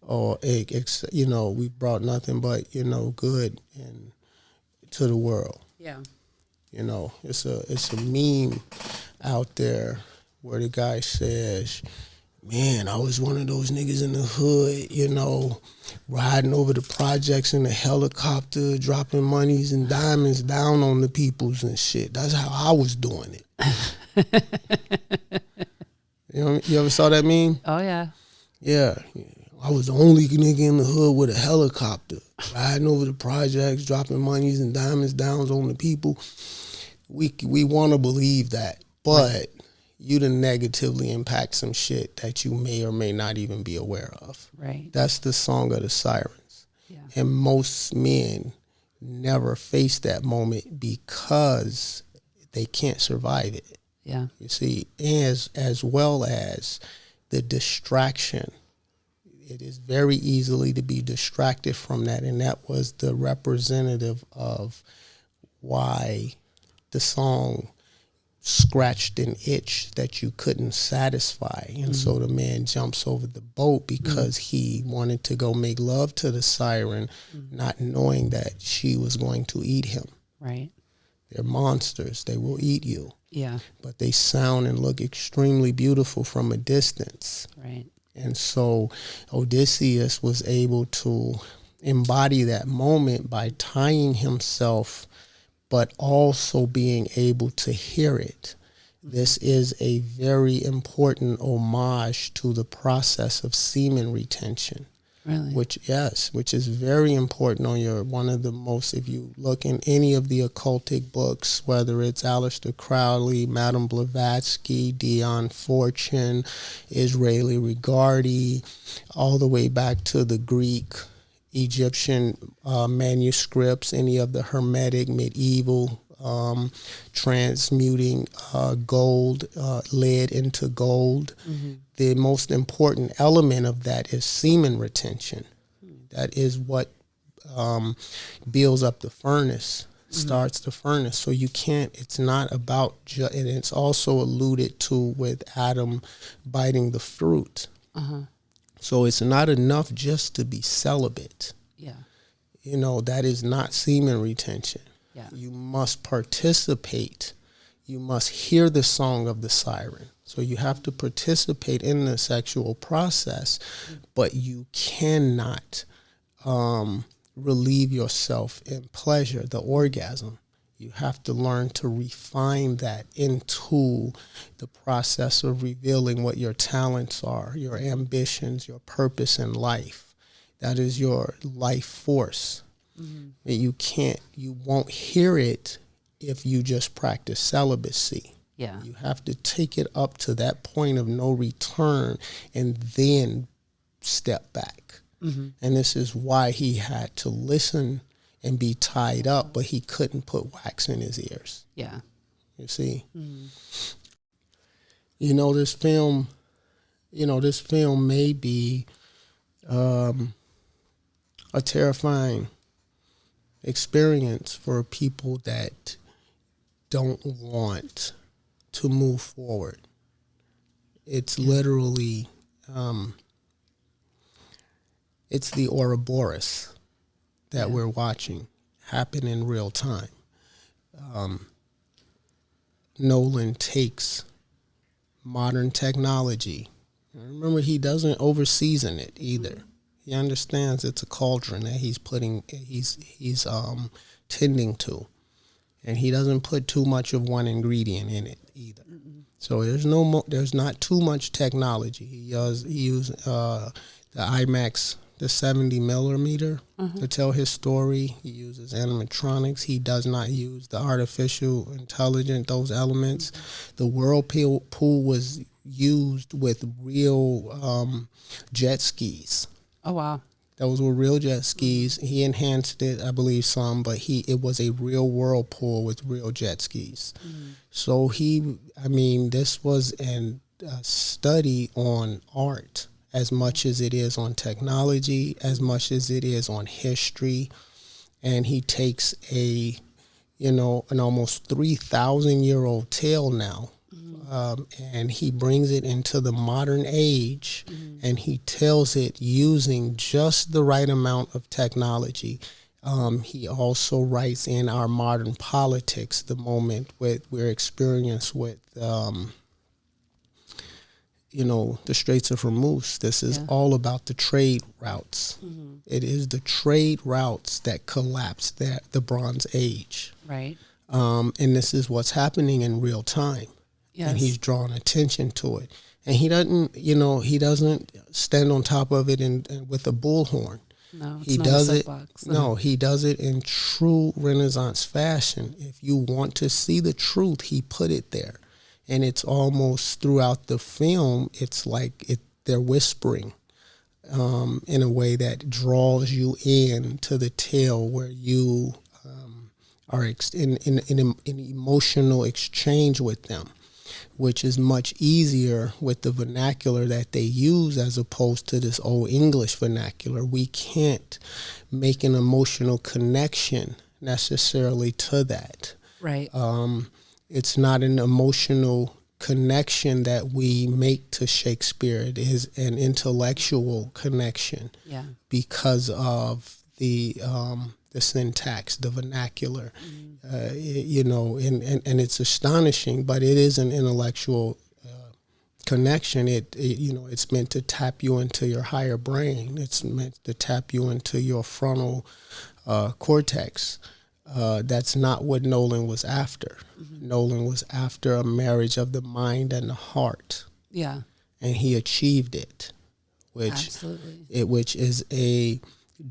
Or, we've brought nothing but, good to the world. Yeah. It's a meme out there where the guy says, man, I was one of those niggas in the hood, riding over the projects in a helicopter, dropping monies and diamonds down on the peoples and shit. That's how I was doing it. You ever saw that meme? Oh, yeah. Yeah. I was the only nigga in the hood with a helicopter, riding over the projects, dropping monies and diamonds down on the people. We want to believe that, but you done negatively impact some shit that you may or may not even be aware of. Right. That's the Song of the Sirens. Yeah. And most men never face that moment because they can't survive it. Yeah. You see, as well as the distraction. It is very easily to be distracted from that, and that was the representative of why the song scratched an itch that you couldn't satisfy. And so the man jumps over the boat because he wanted to go make love to the siren, not knowing that she was going to eat him. Right. They're monsters. They will eat you. Yeah. But they sound and look extremely beautiful from a distance. Right. And so Odysseus was able to embody that moment by tying himself, but also being able to hear it. This is a very important homage to the process of semen retention. Really? Which is very important on one of the most, if you look in any of the occultic books, whether it's Aleister Crowley, Madame Blavatsky, Dion Fortune, Israeli Rigardi, all the way back to the Greek, Egyptian manuscripts, any of the Hermetic, medieval, transmuting gold, lead into gold. The most important element of that is semen retention. That is what builds up the furnace, starts the furnace. So you can't, it's not about, and it's also alluded to with Adam biting the fruit. So it's not enough just to be celibate. Yeah. That is not semen retention. Yeah. You must participate. You must hear the song of the siren. So you have to participate in the sexual process, but you cannot relieve yourself in pleasure, the orgasm. You have to learn to refine that into the process of revealing what your talents are, your ambitions, your purpose in life. That is your life force. Mm-hmm. And you won't hear it if you just practice celibacy. Yeah. You have to take it up to that point of no return and then step back. Mm-hmm. And this is why he had to listen and be tied up, but he couldn't put wax in his ears. Yeah. You see? Mm-hmm. This film may be a terrifying experience for people that don't want to move forward. It's literally, it's the Ouroboros that we're watching happen in real time. Nolan takes modern technology. Remember, he doesn't overseason it either. He understands it's a cauldron that he's tending to, and he doesn't put too much of one ingredient in it either. Mm-mm. So there's not too much technology. He used the IMAX, the 70 millimeter to tell his story. He uses animatronics. He does not use the artificial intelligence, those elements. Mm-hmm. The whirlpool was used with real jet skis. Oh, wow. Those were real jet skis. He enhanced it, I believe, some, but it was a real whirlpool with real jet skis. Mm-hmm. So this was a study on art as much as it is on technology, as much as it is on history. And he takes an almost 3,000-year-old tale now, and he brings it into the modern age, and he tells it using just the right amount of technology. He also writes in our modern politics, the moment we're experienced with, the Straits of Hormuz. This is all about the trade routes. Mm-hmm. It is the trade routes that collapsed the Bronze Age. Right. And this is what's happening in real time. Yes. And he's drawing attention to it. And he doesn't stand on top of it with a bullhorn. No, it's not a soapbox. No, he does it in true Renaissance fashion. If you want to see the truth, he put it there. And it's almost throughout the film, it's like they're whispering in a way that draws you in to the tale where you are in emotional exchange with them, which is much easier with the vernacular that they use as opposed to this old English vernacular. We can't make an emotional connection necessarily to that. Right. It's not an emotional connection that we make to Shakespeare. It is an intellectual connection because of the syntax, the vernacular, and it's astonishing, but it is an intellectual connection. It's meant to tap you into your higher brain. It's meant to tap you into your frontal cortex. That's not what Nolan was after. Mm-hmm. Nolan was after a marriage of the mind and the heart. Yeah. And he achieved it, which is a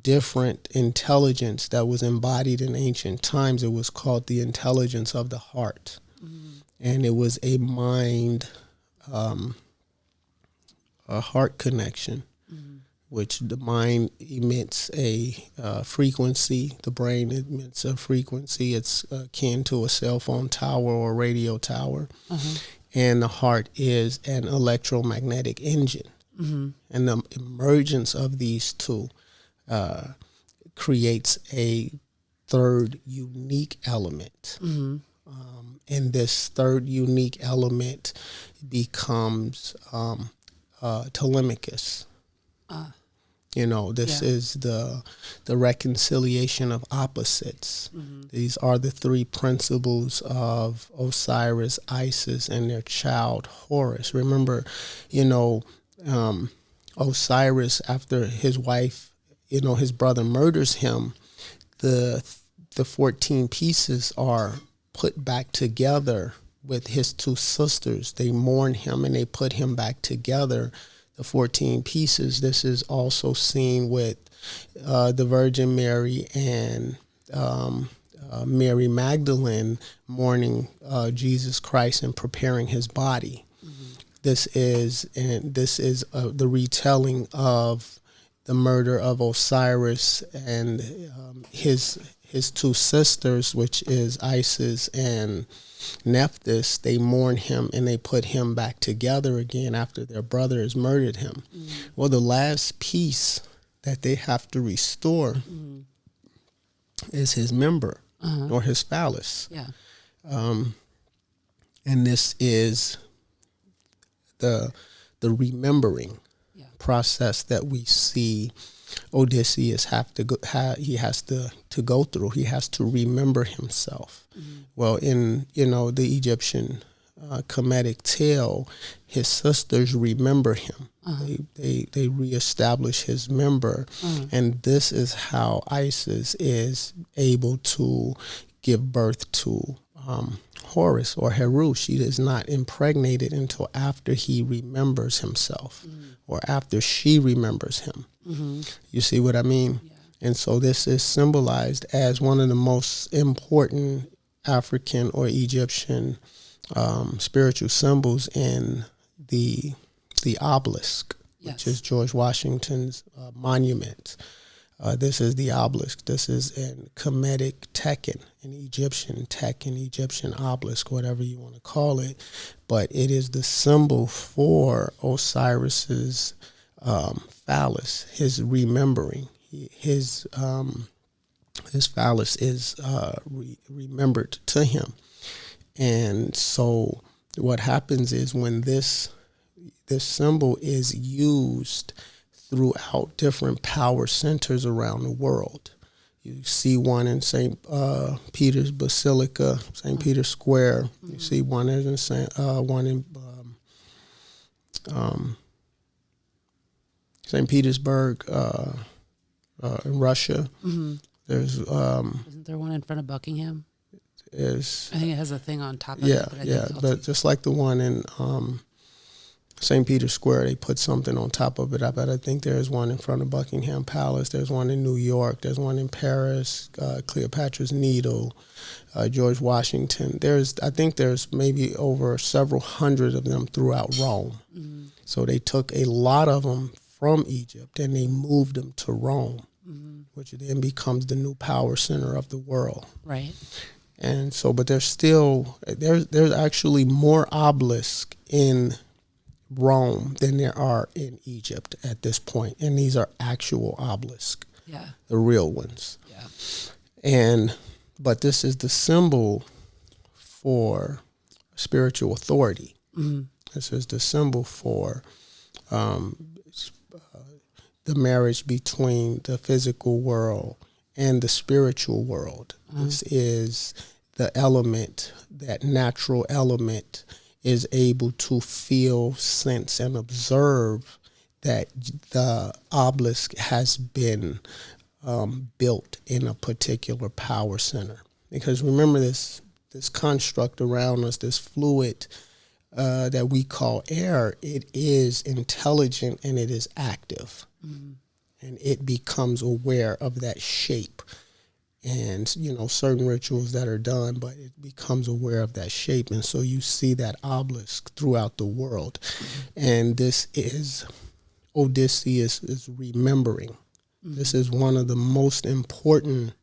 different intelligence that was embodied in ancient times. It was called the intelligence of the heart. Mm-hmm. And it was a mind, a heart connection. Mm-hmm. Which the mind emits a frequency, the brain emits a frequency. It's akin to a cell phone tower or a radio tower. Uh-huh. And the heart is an electromagnetic engine. Mm-hmm. And the emergence of these two creates a third unique element. Mm-hmm. And this third unique element becomes Telemachus. This is the reconciliation of opposites. Mm-hmm. These are the three principles of Osiris, Isis, and their child Horus. Remember, Osiris, after his wife, his brother murders him, the the 14 pieces are put back together with his two sisters. They mourn him and they put him back together, the 14 pieces. This is also seen with the Virgin Mary and Mary Magdalene mourning Jesus Christ and preparing his body. Mm-hmm. This is the retelling of the murder of Osiris and his two sisters, which is Isis and Nephthys. They mourn him and they put him back together again after their brother has murdered him. Mm-hmm. Well, the last piece that they have to restore mm-hmm. is his member or his phallus. Yeah. And this is the remembering process that we see Odysseus has to go through. He has to remember himself. Mm-hmm. Well, in the Egyptian Kemetic tale, his sisters remember him. They reestablish his member, and this is how Isis is able to give birth to Horus or Heru. She is not impregnated until after he remembers himself or after she remembers him. Mm-hmm. You see what I mean? Yeah. And so this is symbolized as one of the most important African or Egyptian spiritual symbols in the obelisk, which is George Washington's monument. This is the obelisk. This is in Kemetic Tekken, an Egyptian Tekken, Egyptian obelisk, whatever you want to call it. But it is the symbol for Osiris's phallus, his remembering. His phallus is remembered to him. And so what happens is when this symbol is used throughout different power centers around the world. You see one in St. Peter's Basilica, St. Peter's Square. Mm-hmm. You see one in St. Petersburg, in Russia. Mm-hmm. There's isn't there one in front of Buckingham? I think it has a thing on top of it. But just like the one in St. Peter's Square, they put something on top of it. I think there's one in front of Buckingham Palace. There's one in New York. There's one in Paris, Cleopatra's Needle, George Washington. I think there's maybe over several hundred of them throughout Rome. Mm-hmm. So they took a lot of them from Egypt and they moved them to Rome, which then becomes the new power center of the world. Right. And so, but there's actually more obelisks in Rome than there are in Egypt at this point. And these are actual obelisks. Yeah. The real ones. Yeah. But this is the symbol for spiritual authority. Mm-hmm. This is the symbol for the marriage between the physical world and the spiritual world. This is the element, that natural element is able to feel, sense, and observe that the obelisk has been built in a particular power center. Because remember this construct around us, this fluid that we call air, it is intelligent and it is active. Mm-hmm. And it becomes aware of that shape. And, certain rituals that are done, but it becomes aware of that shape. And so you see that obelisk throughout the world. Mm-hmm. And this is Odysseus is remembering. Mm-hmm. This is one of the most important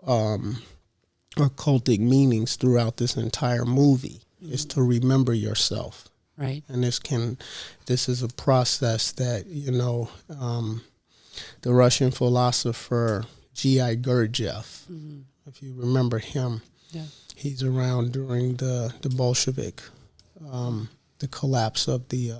occultic meanings throughout this entire movie, is to remember yourself. Right. And this is a process that, the Russian philosopher G.I. Gurdjieff, if you remember him, he's around during the Bolshevik, the collapse of the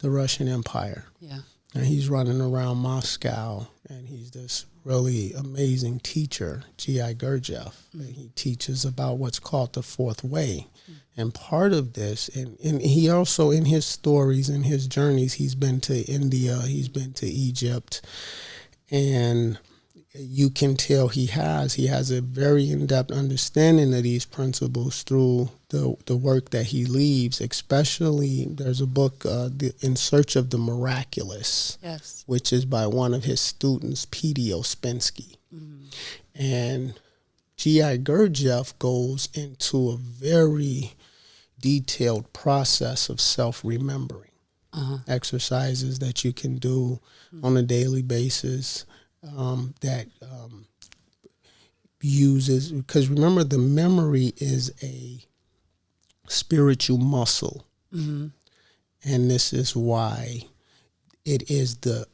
Russian Empire. Yeah. And he's running around Moscow, and he's this really amazing teacher, G.I. Gurdjieff. And he teaches about what's called the Fourth Way. And part of this, and he also, in his stories and his journeys, he's been to India, he's been to Egypt, and you can tell he has a very in-depth understanding of these principles through the work that he leaves. Especially, there's a book, In Search of the Miraculous, yes, which is by one of his students, P.D. Ouspensky. Mm-hmm. And G.I. Gurdjieff goes into a very detailed process of self-remembering, exercises that you can do on a daily basis, that uses, because remember, the memory is a spiritual muscle, and this is why it is the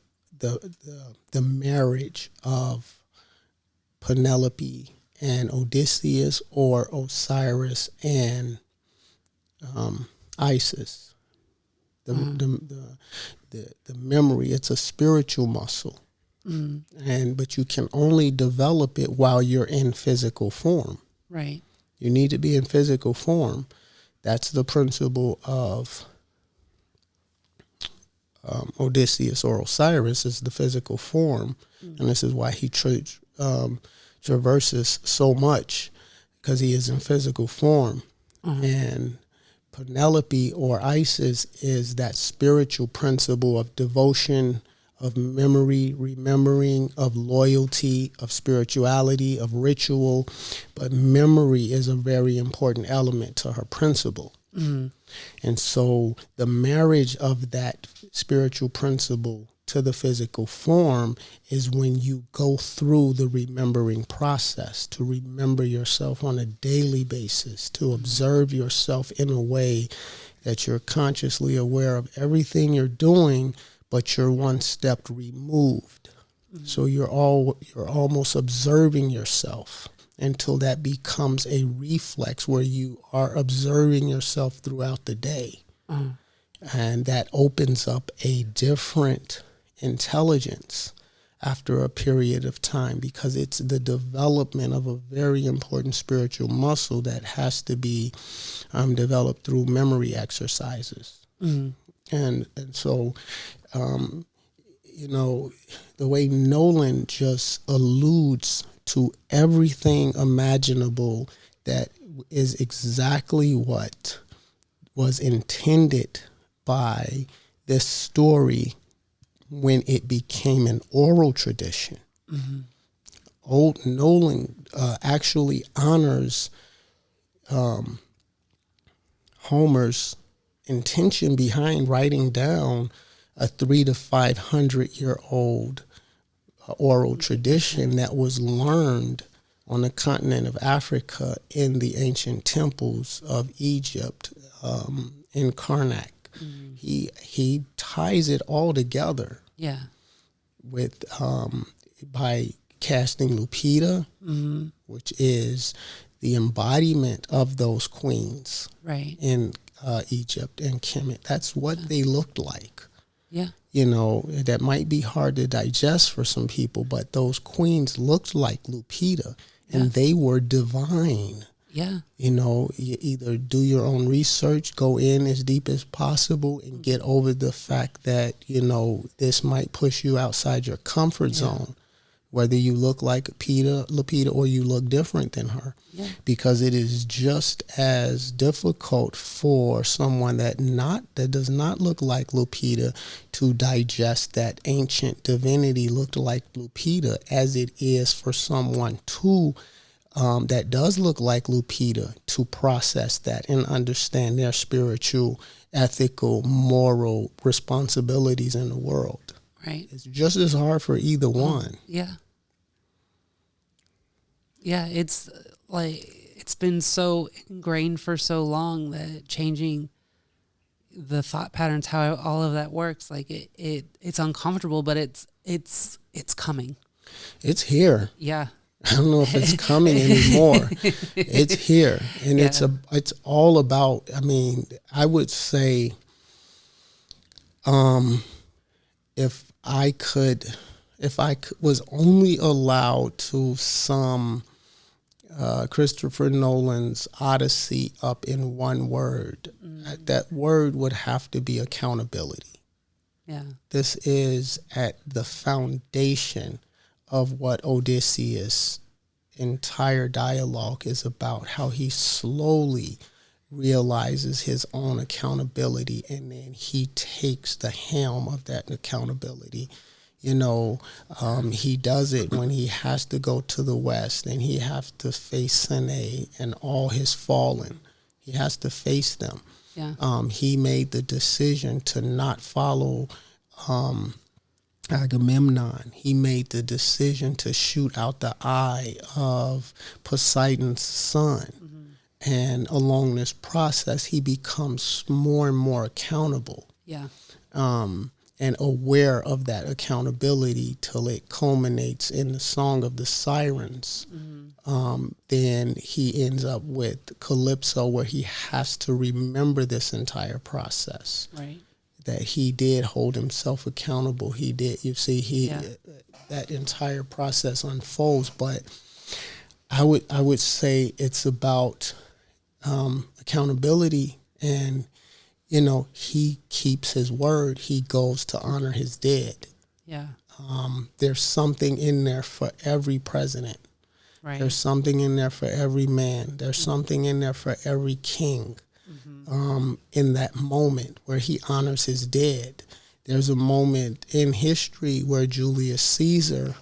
marriage of Penelope and Odysseus, or Osiris and Isis. The memory, it's a spiritual muscle. But you can only develop it while you're in physical form. right. You need to be in physical form. That's the principle of Odysseus or Osiris, is the physical form. And this is why he traverses so much, because he is in physical form. And Penelope or Isis is that spiritual principle of devotion, of memory, remembering, of loyalty, of spirituality, of ritual. But memory is a very important element to her principle. And so the marriage of that spiritual principle to the physical form is when you go through the remembering process, to remember yourself on a daily basis, to observe yourself in a way that you're consciously aware of everything you're doing, but you're one step removed. So you're almost observing yourself until that becomes a reflex where you are observing yourself throughout the day. And that opens up a different intelligence after a period of time, because it's the development of a very important spiritual muscle that has to be developed through memory exercises. And so, the way Nolan just alludes to everything imaginable, that is exactly what was intended by this story when it became an oral tradition. Old Nolan actually honors Homer's intention behind writing down a 300 to 500-year-old oral tradition that was learned on the continent of Africa in the ancient temples of Egypt, in Karnak. He ties it all together. Yeah. With by casting Lupita, which is the embodiment of those queens, right, in Egypt and Kemet. That's what they looked like. Yeah. That might be hard to digest for some people, but those queens looked like Lupita, and they were divine. Yeah. You either do your own research, go in as deep as possible, and get over the fact that, this might push you outside your comfort zone, whether you look like Lupita or you look different than her. Yeah. Because it is just as difficult for someone that does not look like Lupita to digest that ancient divinity looked like Lupita as it is for someone that does look like Lupita to process that and understand their spiritual, ethical, moral responsibilities in the world. Right. It's just as hard for either one. Yeah. Yeah, it's like it's been so ingrained for so long that changing the thought patterns, how all of that works, like it's uncomfortable, but it's coming. It's here. Yeah. I don't know if it's coming anymore. It's here, and it's all about. I mean, I would say, if I was only allowed to sum Christopher Nolan's Odyssey up in one word, that word would have to be accountability. Yeah. This is at the foundation of what Odysseus' entire dialogue is about, how he slowly realizes his own accountability, and then he takes the helm of that accountability. He does it when he has to go to the West and he has to face Sine and all his fallen. He has to face them. Yeah. He made the decision to not follow Agamemnon. He made the decision to shoot out the eye of Poseidon's son. Mm-hmm. And along this process, he becomes more and more accountable. Yeah. And aware of that accountability till it culminates in the Song of the Sirens. Mm-hmm. Then he ends up with Calypso, where he has to remember this entire process. Right. That he did hold himself accountable. He did. You see, that entire process unfolds. But I would say it's about accountability, and he keeps his word. He goes to honor his dead. Yeah. There's something in there for every president. Right. There's something in there for every man. There's something in there for every king. Mm-hmm. In that moment where he honors his dead. There's a moment in history where Julius Caesar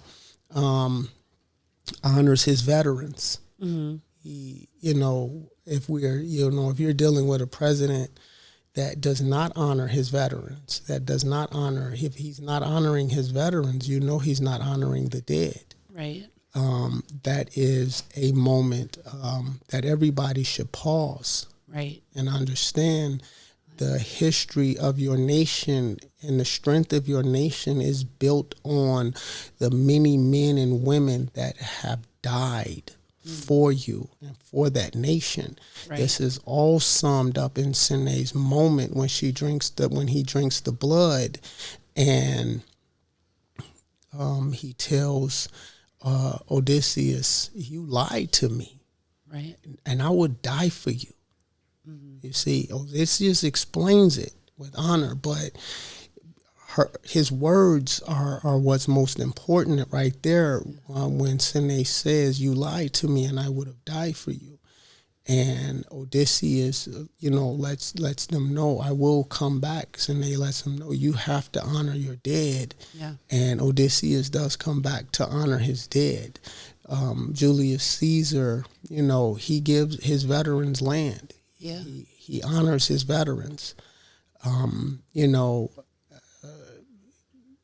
honors his veterans. Mm-hmm. If you're dealing with a president that does not honor his veterans, if he's not honoring his veterans, he's not honoring the dead. Right. That is a moment that everybody should pause. Right. And understand the history of your nation, and the strength of your nation is built on the many men and women that have died for you and for that nation. Right. This is all summed up in Sine's moment when he drinks the blood, and he tells Odysseus, "You lied to me, right? And I would die for you." Mm-hmm. You see, Odysseus explains it with honor, but his words are what's most important right there. When Sine says, "You lied to me, and I would have died for you," and Odysseus, lets them know, "I will come back." Sine lets them know, "You have to honor your dead." Yeah. And Odysseus does come back to honor his dead. Julius Caesar, he gives his veterans land. Yeah. He honors his veterans.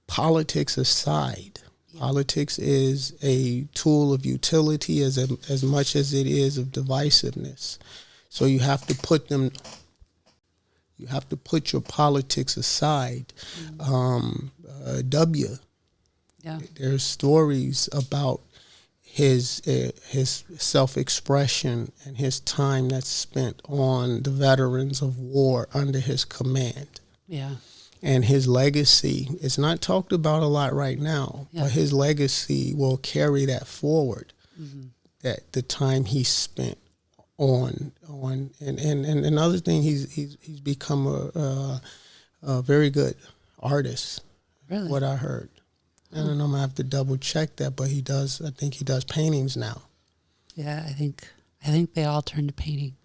Politics aside, politics is a tool of utility as much as it is of divisiveness. So you have to put your politics aside. There's stories about his self-expression and his time that's spent on the veterans of war under his command. Yeah. And his legacy is not talked about a lot right now, but his legacy will carry that forward. Mm-hmm. That the time he spent on and another thing, he's become a very good artist. Really? What I heard. I don't know, I'm gonna have to double check that, but I think he does paintings now. Yeah, I think they all turn to painting.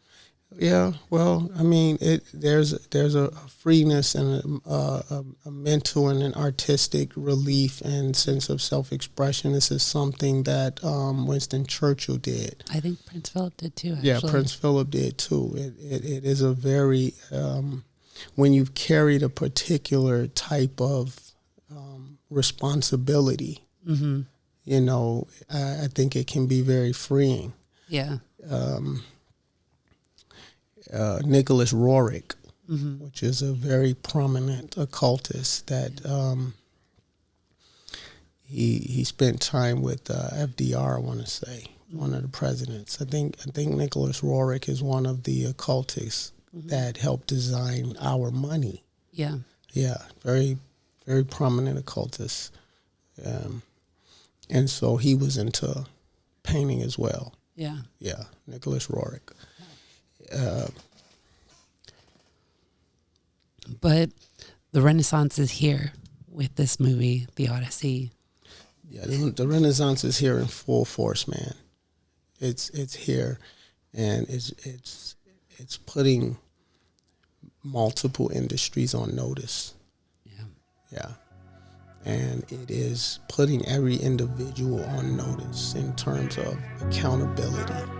Yeah, well, I mean, there's a freeness and a mental and an artistic relief and sense of self-expression. This is something that Winston Churchill did. I think Prince Philip did too, actually. Yeah, Prince Philip did too. It is a very, when you've carried a particular type of responsibility, mm-hmm. I think it can be very freeing. Yeah. Nicholas Roerich, mm-hmm. which is a very prominent occultist that he spent time with FDR, I want to say, mm-hmm. one of the presidents. I think Nicholas Roerich is one of the occultists mm-hmm. that helped design our money. Yeah. Yeah, very, very prominent occultist. And so he was into painting as well. Yeah. Yeah, Nicholas Roerich. But the Renaissance is here with this movie, The Odyssey. Yeah, the Renaissance is here in full force, man. It's here, and it's putting multiple industries on notice. Yeah. And it is putting every individual on notice in terms of accountability.